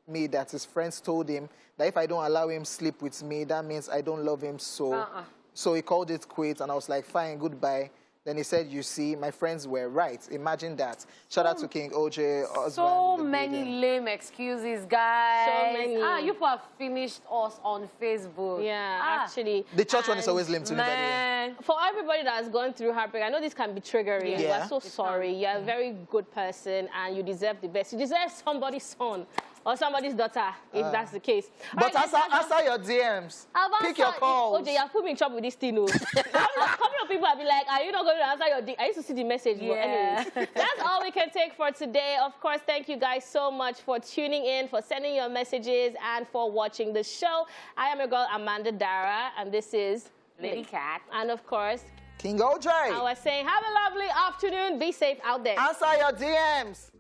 me that his friends told him that if I don't allow him sleep with me, that means I don't love him so. So he called it quits, and I was like, fine, goodbye. Then he said, you see, my friends were right. Imagine that. Shout out to King OJ. So many lame excuses, guys. So many. You people have finished us on Facebook. Yeah, actually. The church one is always lame to anybody. For everybody that has gone through heartbreak, I know this can be triggering. Yeah. You are so sorry. You're a very good person, and you deserve the best. You deserve somebody's son or somebody's daughter, if that's the case. But answer your DMs. Pick your calls. OJ, you have put me in trouble with this thing. A couple of people have been like, are you not going to answer your DM? I used to see the message. But anyways, that's all we can take for today. Of course, thank you guys so much for tuning in, for sending your messages, and for watching the show. I am your girl, Amanda Dara, and this is Lady Cat. And of course, King OJ. I was saying, have a lovely afternoon. Be safe out there. Answer your DMs.